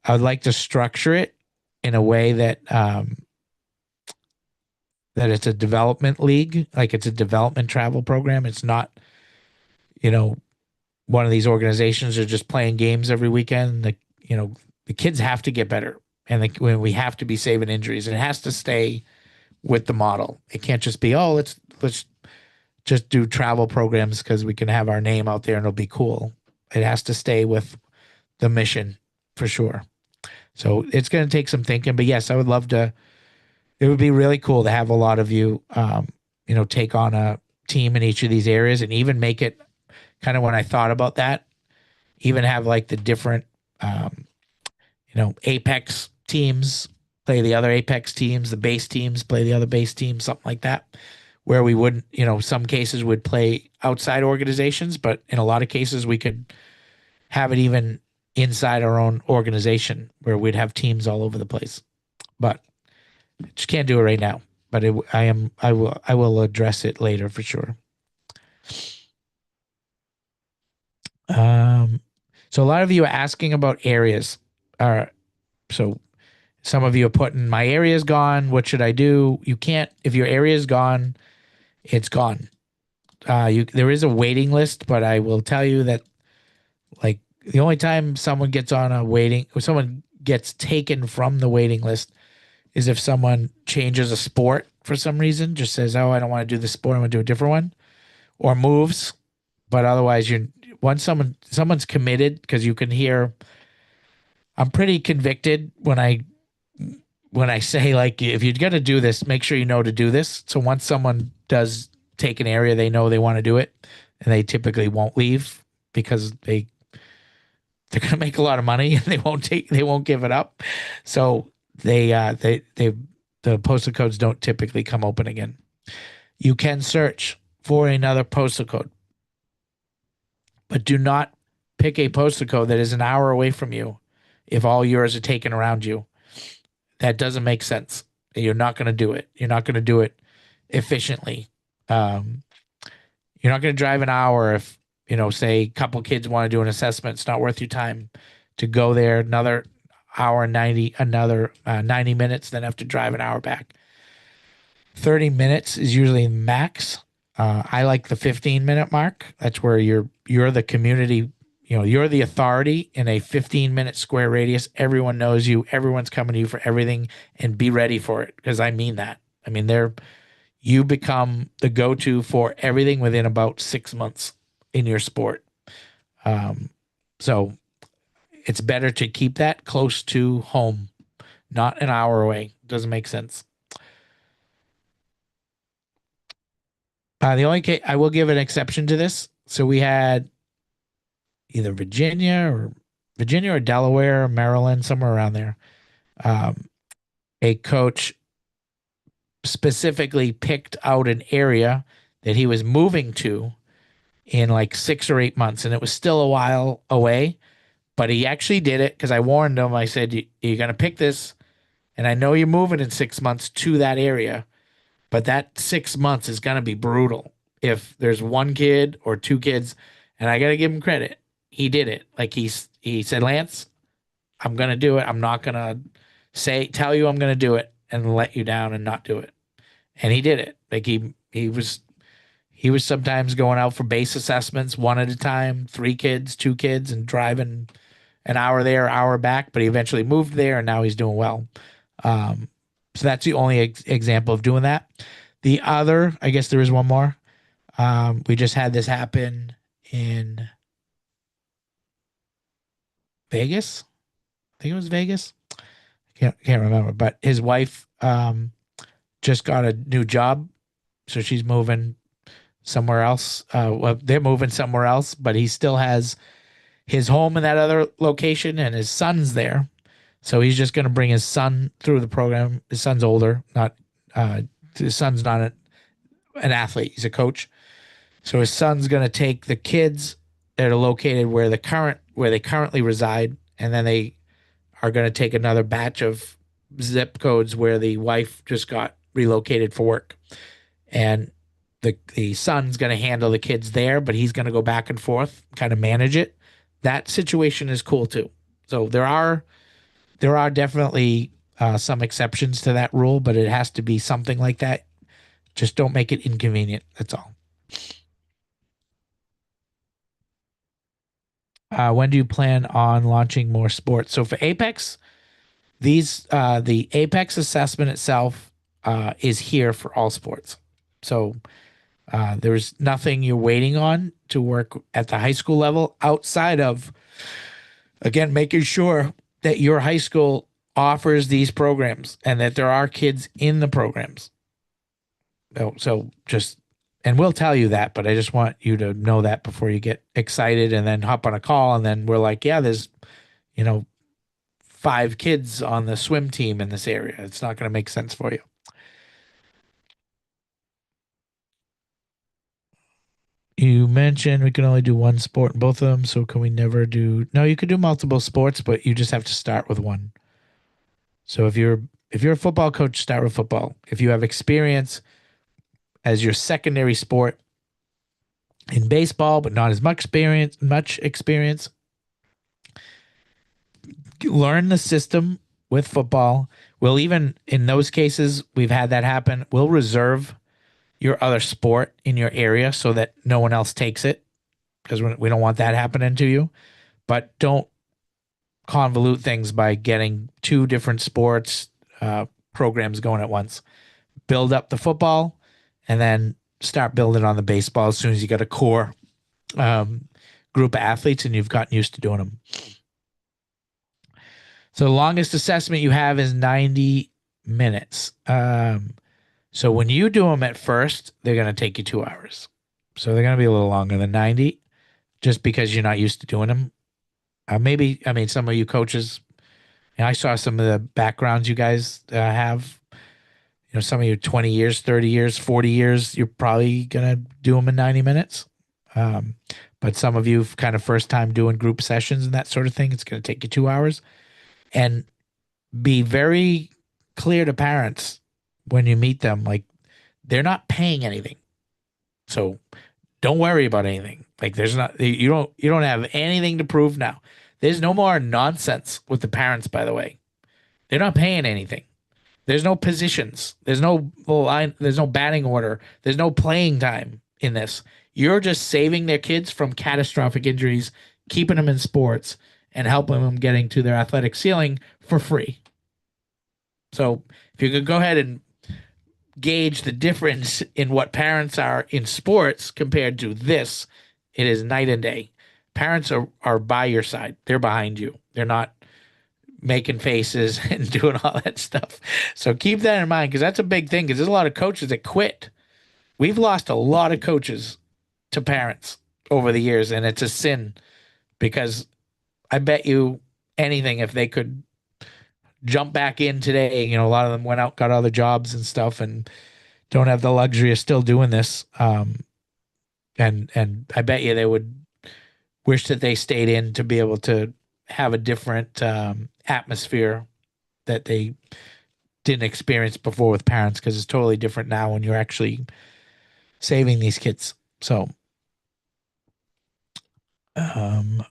like to structure it in a way that that it's a development league, like it's a development travel program. It's not, one of these organizations are just playing games every weekend. The kids have to get better, and when we have to be saving injuries, it has to stay with the model. It can't just be, oh, let's just do travel programs because we can have our name out there and it'll be cool. It has to stay with the mission for sure. So it's going to take some thinking, but yes, I would love to. It would be really cool to have a lot of you, take on a team in each of these areas, and even make it kind of, when I thought about that, even have like the different, Apex teams play the other Apex teams, the base teams play the other base teams, something like that, where we wouldn't, some cases would play outside organizations, but in a lot of cases we could have it even inside our own organization where we'd have teams all over the place. But just can't do it right now. But I will address it later for sure. So a lot of you are asking about areas. So some of you are putting, my area is gone. What should I do? You can't, if your area is gone, it's gone. There is a waiting list, but I will tell you that, like, the only time someone gets taken from the waiting list is if someone changes a sport for some reason, just says, oh, I don't want to do this sport, I want to do a different one, or moves. But otherwise, once someone's committed, because you can hear, I'm pretty convicted when I say, like, if you're going to do this, make sure you know to do this. So once someone does take an area, they know they want to do it, and they typically won't leave because they're going to make a lot of money and they won't give it up. So the postal codes don't typically come open again. You can search for another postal code, but do not pick a postal code that is an hour away from you if all yours are taken around you. That doesn't make sense. You're not going to do it. You're not going to do it efficiently. You're not going to drive an hour if, say a couple kids want to do an assessment. It's not worth your time to go there another hour and 90 minutes, then have to drive an hour back. 30 minutes is usually max. I like the 15-minute mark. That's where you're the community, you're the authority in a 15-minute square radius. Everyone knows you. Everyone's coming to you for everything, and be ready for it, because I mean that. I mean, you become the go-to for everything within about 6 months in your sport. Um, so it's better to keep that close to home, not an hour away. Doesn't make sense. The only case I will give an exception to this. So we had either Virginia or Delaware, Maryland, somewhere around there. Um, a coach specifically picked out an area that he was moving to in like 6 or 8 months, and it was still a while away. But he actually did it because I warned him. I said, "You're going to pick this, and I know you're moving in 6 months to that area, but that 6 months is going to be brutal if there's one kid or two kids." And I got to give him credit. He did it. Like he said, "Lance, I'm going to do it. I'm not going to tell you I'm going to do it and let you down and not do it." And he did it. Like he was sometimes going out for base assessments one at a time, three kids, two kids, and driving an hour there, hour back. But he eventually moved there, and now he's doing well. Um, so that's the only example of doing that. The other, I guess there is one more. We just had this happen in Vegas. I think it was Vegas. Can't remember. But his wife just got a new job, so she's moving somewhere else. Well, they're moving somewhere else, but he still has his home in that other location, and his son's there. So he's just going to bring his son through the program. His son's older, not his son's not an athlete. He's a coach. So his son's going to take the kids that are located where they currently reside, and then they are going to take another batch of zip codes where the wife just got relocated for work, and the son's going to handle the kids there, but he's going to go back and forth, kind of manage it. That situation is cool too. So there are definitely some exceptions to that rule, but it has to be something like that. Just don't make it inconvenient. That's all. When do you plan on launching more sports? So for Apex, the Apex assessment itself is here for all sports. So there's nothing you're waiting on to work at the high school level outside of, again, making sure that your high school offers these programs and that there are kids in the programs. So just, and we'll tell you that, but I just want you to know that before you get excited and then hop on a call. And then we're like, yeah, there's, you know, five kids on the swim team in this area. It's not going to make sense for you. You mentioned we can only do one sport in both of them. So can we never do, no, you could do multiple sports, but you just have to start with one. So if you're a football coach, start with football. If you have experience as your secondary sport in baseball, but not as much experience, learn the system with football. We'll even in those cases, we've had that happen. We'll reserve your other sport in your area so that no one else takes it, because we don't want that happening to you. But don't convolute things by getting two different sports programs going at once. Build up the football, and then start building on the baseball as soon as you got a core um, group of athletes and you've gotten used to doing them. So the longest assessment you have is 90 minutes. So when you do them at first, they're going to take you 2 hours. So they're going to be a little longer than 90 just because you're not used to doing them. Maybe, I mean, some of you coaches, I saw some of the backgrounds you guys have. Some of you 20 years, 30 years, 40 years, you're probably going to do them in 90 minutes. Um, but some of you kind of first time doing group sessions and that sort of thing, it's going to take you 2 hours. And be very clear to parents when you meet them, like they're not paying anything. So don't worry about anything. Like you don't have anything to prove now. There's no more nonsense with the parents, by the way. They're not paying anything. There's no positions. There's no line. There's no batting order. There's no playing time in this. You're just saving their kids from catastrophic injuries, keeping them in sports, and helping them getting to their athletic ceiling for free. So if you could go ahead and gauge the difference in what parents are in sports compared to this, it is night and day. Parents are by your side. They're behind you. They're not making faces and doing all that stuff. So keep that in mind because that's a big thing because there's a lot of coaches that quit. We've lost a lot of coaches to parents over the years, and it's a sin because I bet you anything if they could jump back in today, a lot of them went out, got other jobs and stuff, and don't have the luxury of still doing this. And I bet you they would wish that they stayed in to be able to have a different atmosphere that they didn't experience before with parents because it's totally different now when you're actually saving these kids. So, um,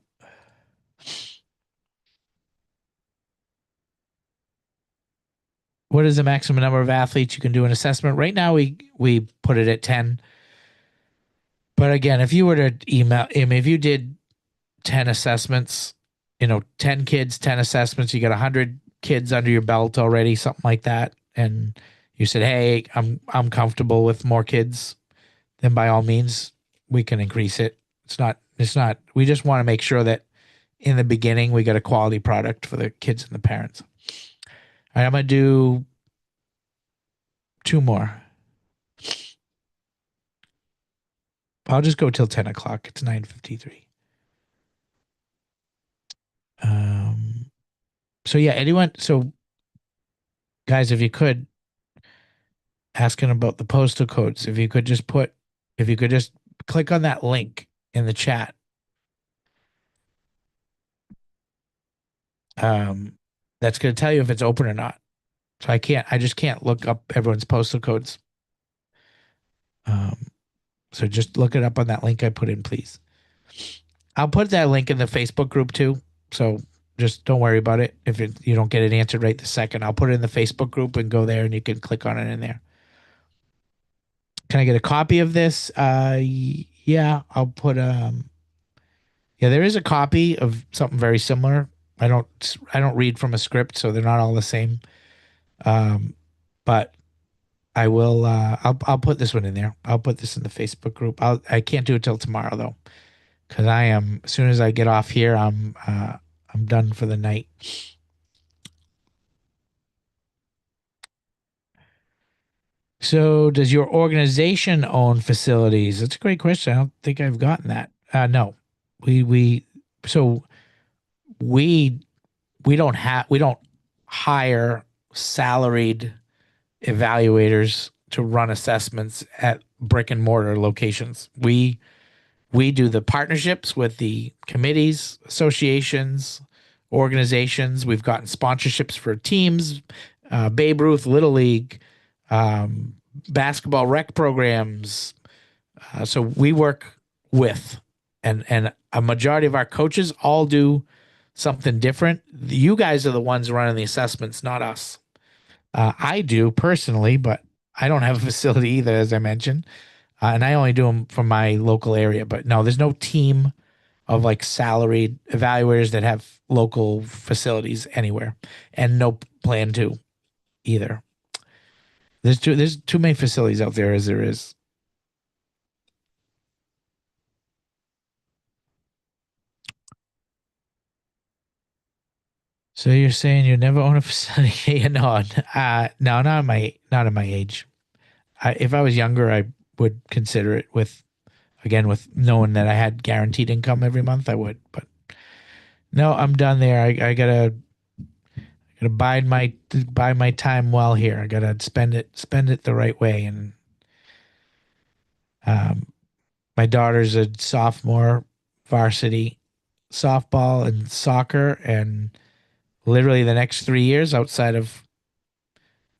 what is the maximum number of athletes you can do an assessment? Right now, we put it at 10. But again, if you were to email, I mean, if you did 10 assessments, 10 kids, 10 assessments, you got 100 kids under your belt already, something like that. And you said, hey, I'm comfortable with more kids, then by all means, we can increase it. It's not, we just want to make sure that in the beginning, we get a quality product for the kids and the parents. All right, I'm going to do two more. I'll just go till 10 o'clock. It's 9:53. Um, so yeah, so guys, if you could, asking about the postal codes, if you could just click on that link in the chat. That's going to tell you if it's open or not. So I just can't look up everyone's postal codes. So just look it up on that link I put in, please. I'll put that link in the Facebook group too. So just don't worry about it. If you don't get it answered right this second, I'll put it in the Facebook group and go there and you can click on it in there. Can I get a copy of this? Yeah, I'll put yeah, there is a copy of something very similar. I don't read from a script, so they're not all the same. But I will I'll put this one in there. I'll put this in the Facebook group. I can't do it till tomorrow though. Because as soon as I get off here, I'm done for the night. So, does your organization own facilities? That's a great question. I don't think I've gotten that. No, we so we we don't hire salaried evaluators to run assessments at brick and mortar locations. We do the partnerships with the committees, associations, organizations. We've gotten sponsorships for teams, Babe Ruth, Little League, basketball rec programs. So we work with, and a majority of our coaches all do something different. You guys are the ones running the assessments, not us. I do personally, but I don't have a facility either, as I mentioned. And I only do them from my local area. But no, there's no team of like salaried evaluators that have local facilities anywhere, and no plan to either. There's too many facilities out there as there is. So you're saying you never own a facility? No, no, not at my age. If I was younger, I would consider it with knowing that I had guaranteed income every month, I would. But no, I'm done there. I gotta buy my time well here. I gotta spend it the right way. And um, my daughter's a sophomore, varsity softball and soccer, and literally the next 3 years outside of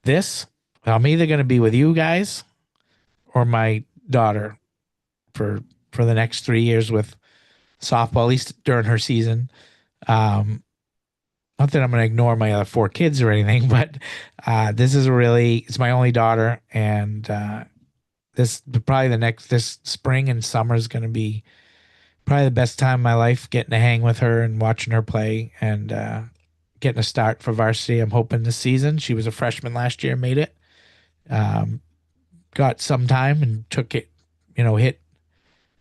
this, I'm either gonna be with you guys or my daughter for for the next 3 years with softball, at least during her season. Um, not that I'm going to ignore my other four kids or anything, but this is really, it's my only daughter. And this probably this spring and summer is going to be probably the best time of my life, getting to hang with her and watching her play and getting a start for varsity. I'm hoping this season. She was a freshman last year, made it. Um, got some time and took it, hit,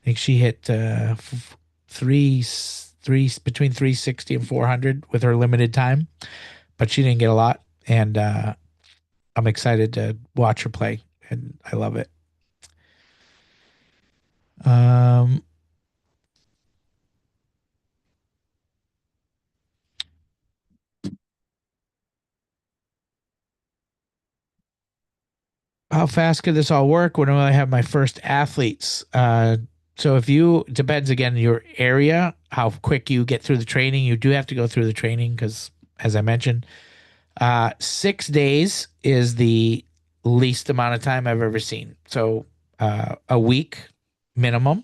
I think she hit three between 360 and 400 with her limited time, but she didn't get a lot. And I'm excited to watch her play, and I love it. Um, how fast could this all work? When will I have my first athletes? So if you depends again your area, how quick you get through the training. You do have to go through the training because, as I mentioned, 6 days is the least amount of time I've ever seen. So a week minimum.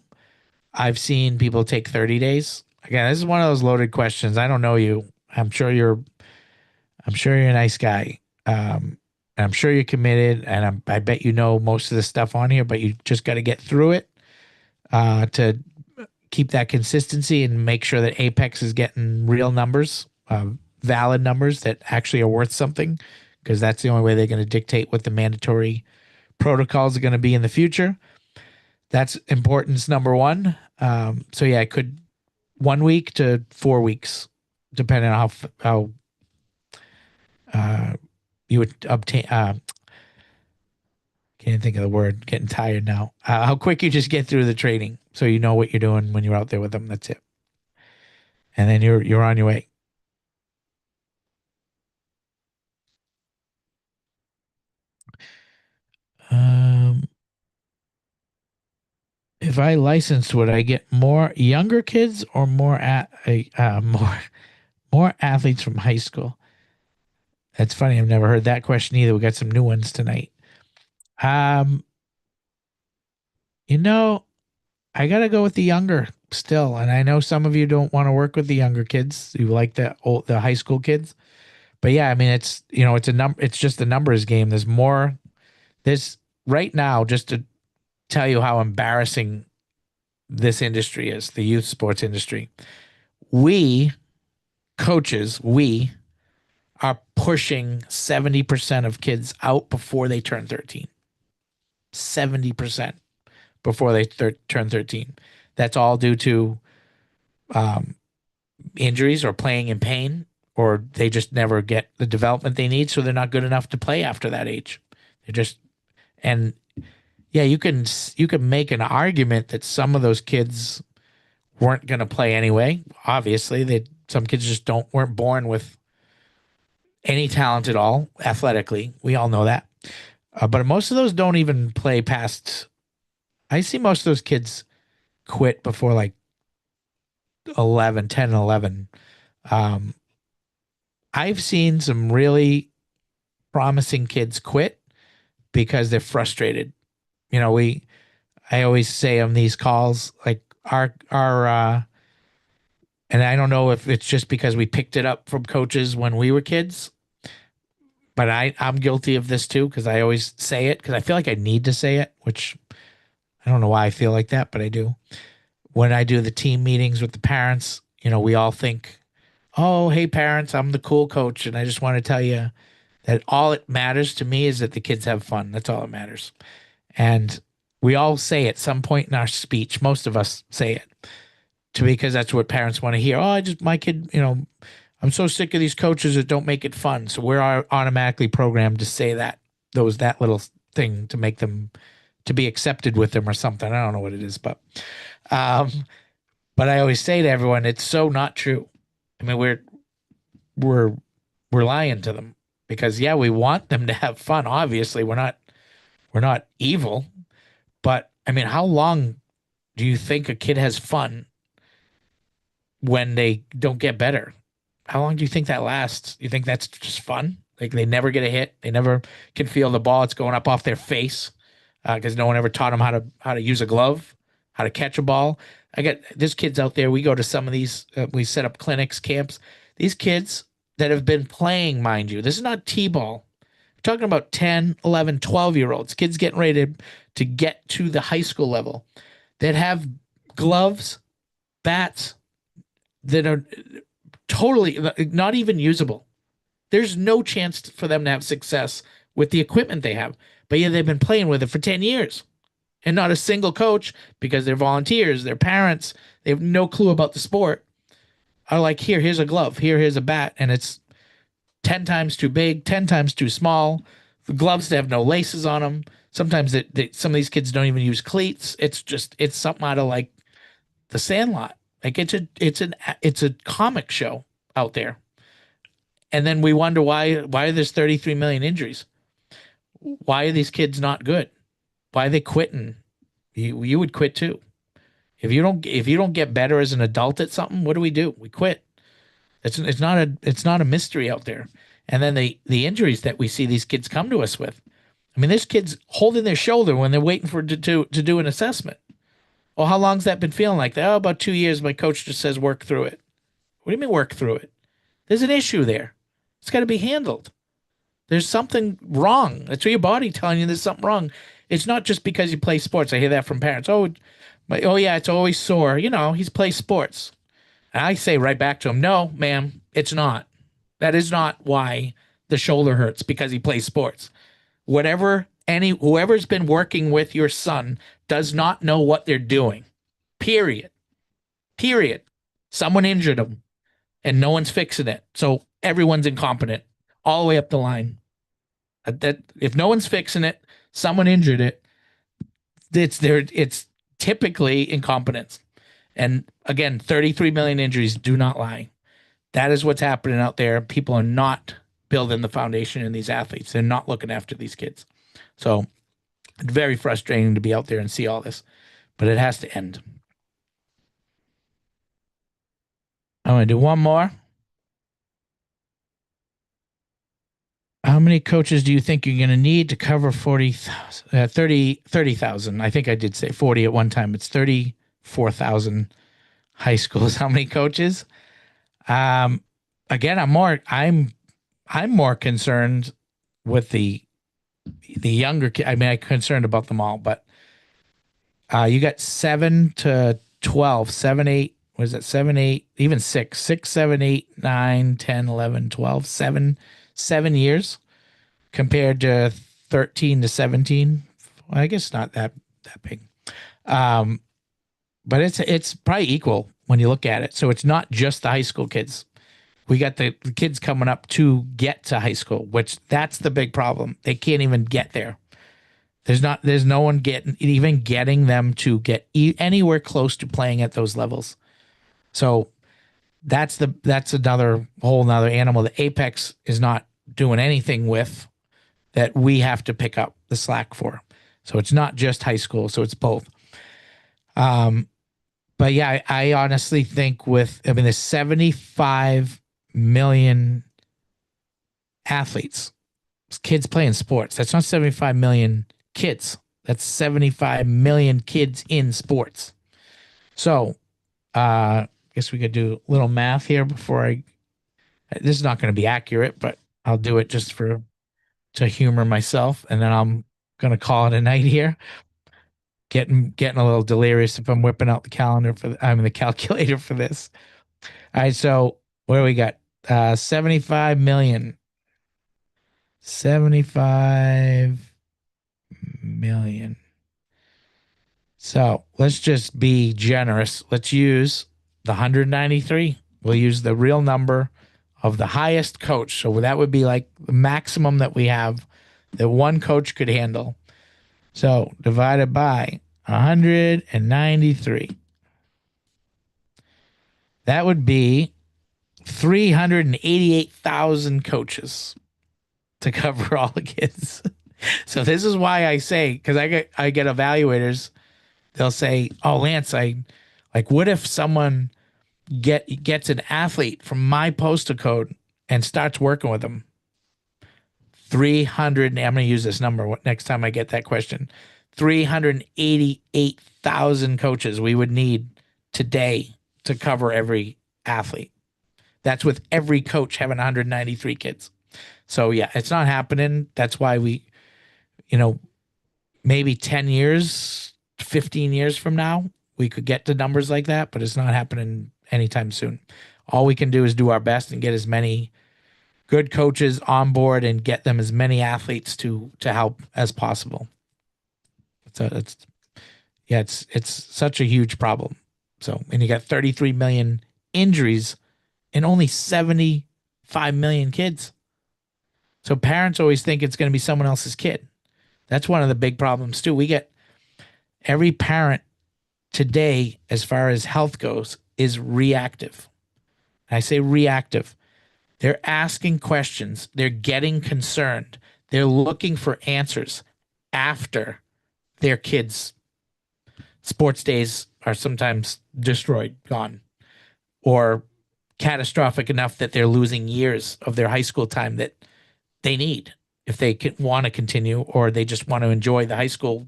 I've seen people take 30 days. Again, this is one of those loaded questions. I don't know you. I'm sure you're I'm sure you're a nice guy. And I'm sure you're committed, and I bet you know most of the stuff on here, but you just got to get through it to keep that consistency and make sure that Apex is getting real numbers, valid numbers that actually are worth something, because that's the only way they're going to dictate what the mandatory protocols are going to be in the future. That's importance number one. So yeah, I could 1 week to 4 weeks, depending on how uh, you would obtain. Can't think of the word. Getting tired now. How quick you just get through the training, so you know what you're doing when you're out there with them. That's it, and then you're on your way. Um, if I licensed, would I get more younger kids or more athletes from high school? That's funny. I've never heard that question either. We got some new ones tonight. Um, you know, I gotta go with the younger still, and I know some of you don't want to work with the younger kids. You like the high school kids, but yeah, I mean it's a number. It's just a numbers game. There's more. There's right now, just to tell you how embarrassing this industry is, the youth sports industry. We we are pushing 70% of kids out before they turn 13. 70% before they turn 13. That's all due to um, injuries or playing in pain, or they just never get the development they need, so they're not good enough to play after that age. They're just and yeah, you can make an argument that some of those kids weren't going to play anyway. Obviously, they some kids just don't weren't born with any talent at all athletically. We all know that. But most of those don't even play past. I see most of those kids quit before like 11, 10, and 11. Um, I've seen some really promising kids quit because they're frustrated. I always say on these calls, like and I don't know if it's just because we picked it up from coaches when we were kids, but I'm guilty of this too because I always say it because I feel like I need to say it, which I don't know why I feel like that, but I do. When I do the team meetings with the parents, we all think, "Oh, hey parents, I'm the cool coach, and I just want to tell you that all it matters to me is that the kids have fun. That's all that matters." And we all say at some point in our speech, most of us say it because that's what parents want to hear. Oh, my kid, I'm so sick of these coaches that don't make it fun. So we're automatically programmed to say that little thing to make them to be accepted with them or something. I don't know what it is, um, but I always say to everyone, it's so not true. I mean, we're we're lying to them because yeah, we want them to have fun. Obviously, we're not evil, but I mean, how long do you think a kid has fun when they don't get better? How long do you think that lasts? You think that's just fun? Like they never get a hit, they never can feel the ball; it's going up off their face because no one ever taught them how to use a glove, how to catch a ball. I get there's kids out there. We go to some of these. We set up clinics, camps. These kids, that have been playing, mind you. This is not T-ball. We're talking about 10, 11, 12-year-olds, kids getting ready to get to the high school level that have gloves, bats that are totally not even usable. There's no chance for them to have success with the equipment they have. But yeah, they've been playing with it for 10 years. And not a single coach, because they're volunteers, they're parents, they have no clue about the sport, are like, here's a glove, here's a bat, and it's 10 times too big, 10 times too small. The gloves that have no laces on them. Sometimes some of these kids don't even use cleats. It's something out of like the Sandlot. Like it's a comic show out there. And then we wonder why there's 33 million injuries. Why are these kids not good? Why are they quitting? You would quit too. If you don't get better as an adult at something, what do? We quit. It's not a mystery out there. And then the injuries that we see these kids come to us with. I mean, this kid's holding their shoulder when they're waiting for to do an assessment. Well, how long's that been feeling like that? Oh, about 2 years. My coach just says work through it. What do you mean work through it? There's an issue there. It's got to be handled. There's something wrong. That's your body telling you there's something wrong. It's not just because you play sports. I hear that from parents. Oh yeah, it's always sore. He's plays sports. And I say right back to him, no, ma'am, it's not. That is not why the shoulder hurts, because he plays sports. Whoever's been working with your son does not know what they're doing. Period. Period. Someone injured him and no one's fixing it. So everyone's incompetent all the way up the line. That if no one's fixing it, someone injured it. It's typically incompetence. And again, 33 million injuries do not lie. That is what's happening out there. People are not building the foundation in these athletes. They're not looking after these kids. So it's very frustrating to be out there and see all this, but it has to end. I'm going to do one more. How many coaches do you think you're going to need to cover 30,000? I think I did say 40 at one time. It's 34,000 high schools. How many coaches? Again, I'm more concerned with the younger kid. I mean, I'm concerned about them all, but you got 7 to 12, 7, 8, was it 7, 8, even 6, 6, 7, 8, 9, 10, 11, 12, 7 years compared to 13 to 17. Well, I guess not that big. But it's probably equal when you look at it. So it's not just the high school kids. We got the kids coming up to get to high school, which that's the big problem. They can't even get there. There's no one getting them to get anywhere close to playing at those levels. So that's another whole nother animal that Apex is not doing anything with, that we have to pick up the slack for. So it's not just high school. So it's both. But yeah, I honestly think there's 75 million athletes, kids playing sports. That's not 75 million kids. That's 75 million kids in sports. So, I guess we could do a little math here this is not going to be accurate, but I'll do it just to humor myself. And then I'm going to call it a night here. Getting a little delirious if I'm whipping out the calculator for this. All right, so what do we got? 75 million. 75 million. So let's just be generous. Let's use the 193. We'll use the real number of the highest coach. So that would be like the maximum that we have that one coach could handle. So divided by 193. That would be 388,000 coaches to cover all the kids. So this is why I say, because I get evaluators, they'll say, "Oh, Lance, what if someone gets an athlete from my postal code and starts working with them?" 300. I'm going to use this number next time I get that question. 388,000 coaches we would need today to cover every athlete. That's with every coach having 193 kids. So yeah, it's not happening. That's why we, you know, maybe 10 years, 15 years from now, we could get to numbers like that, but it's not happening anytime soon. All we can do is do our best and get as many good coaches on board and get them as many athletes to help as possible. It's yeah, it's such a huge problem. So, and you got 33 million injuries and only 75 million kids. So parents always think it's going to be someone else's kid. That's one of the big problems too. We get every parent today, as far as health goes, is reactive. I say reactive. They're asking questions. They're getting concerned. They're looking for answers after their kids' sports days are sometimes destroyed, gone, or catastrophic enough that they're losing years of their high school time that they need if they want to continue, or they just want to enjoy the high school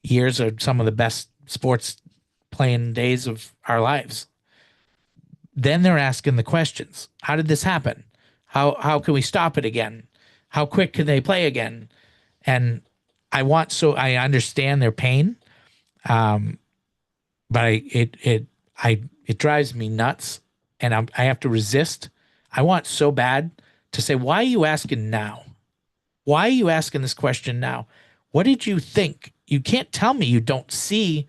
years are some of the best sports playing days of our lives. Then they're asking the questions. How did this happen? How can we stop it again? How quick can they play again? And I understand their pain. But it drives me nuts, and I have to resist. I want so bad to say, why are you asking now? Why are you asking this question now? What did you think? You can't tell me you don't see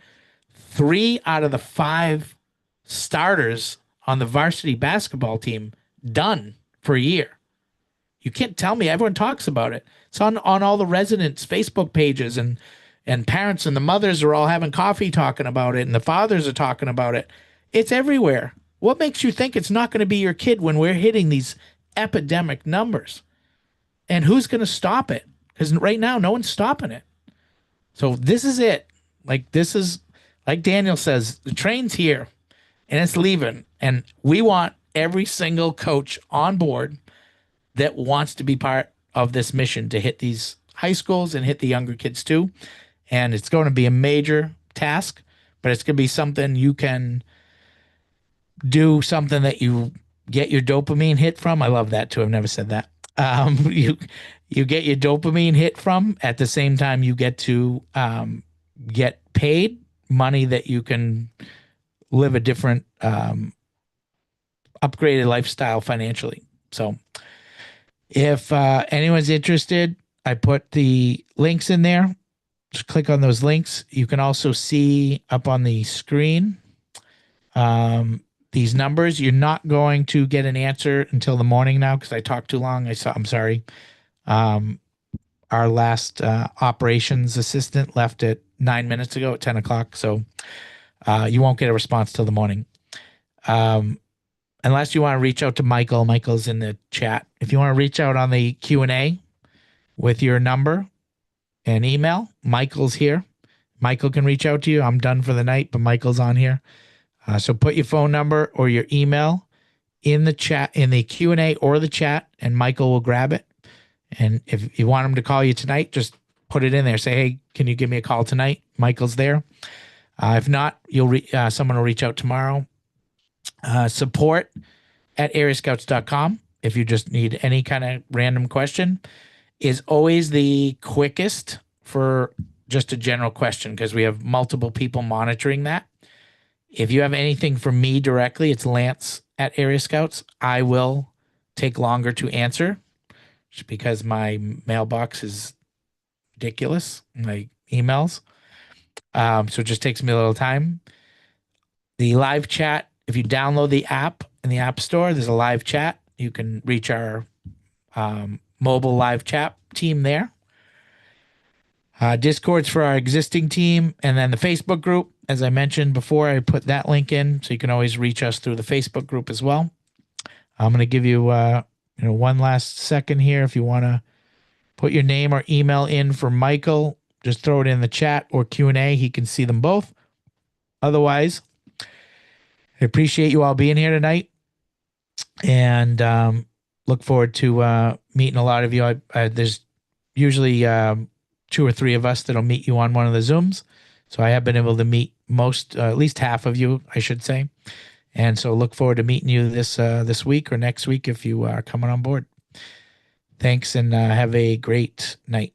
3 out of the 5 starters on the varsity basketball team done for a year. You can't tell me. Everyone talks about it. It's on all the residents' Facebook pages, and parents and the mothers are all having coffee talking about it, and the fathers are talking about it. It's everywhere. What makes you think it's not going to be your kid when we're hitting these epidemic numbers? And who's going to stop it? Because right now, no one's stopping it. So this is it. Like, this is, like Daniel says, the train's here and it's leaving. And we want every single coach on board that wants to be part of this mission to hit these high schools and hit the younger kids too. And it's going to be a major task, but it's going to be something you can do, something that you get your dopamine hit from. I love that too. I've never said that. You get your dopamine hit from. At the same time, you get to get paid money that you can live a different upgraded lifestyle financially. So if anyone's interested, I put the links in there. Just click on those links. You can also see up on the screen these numbers. You're not going to get an answer until the morning now because I talked too long. I'm sorry. Our last operations assistant left at 9 minutes ago at 10 o'clock. So you won't get a response till the morning. Unless you want to reach out to Michael. Michael's in the chat. If you want to reach out on the Q&A with your number and email, Michael's here. Michael can reach out to you. I'm done for the night, but Michael's on here. So put your phone number or your email in the chat, in the Q&A or the chat, and Michael will grab it. And if you want him to call you tonight, just put it in there. Say, hey, can you give me a call tonight? Michael's there. If not, someone will reach out tomorrow. Support at areascouts.com. If you just need any kind of random question, is always the quickest for just a general question because we have multiple people monitoring that. If you have anything for me directly, it's Lance at Area Scouts. I will take longer to answer just because my mailbox is ridiculous, my emails. So it just takes me a little time. The live chat, if you download the app in the App Store, there's a live chat. You can reach our mobile live chat team there. Discord's for our existing team, and then the Facebook group. As I mentioned before, I put that link in, so you can always reach us through the Facebook group as well. I'm going to give you, one last second here. If you want to put your name or email in for Michael, just throw it in the chat or Q&A. He can see them both. Otherwise, I appreciate you all being here tonight, and look forward to meeting a lot of you. There's usually 2 or 3 of us that'll meet you on one of the Zooms. So I have been able to meet at least half of you, I should say. And so look forward to meeting you this week or next week if you are coming on board. Thanks and have a great night.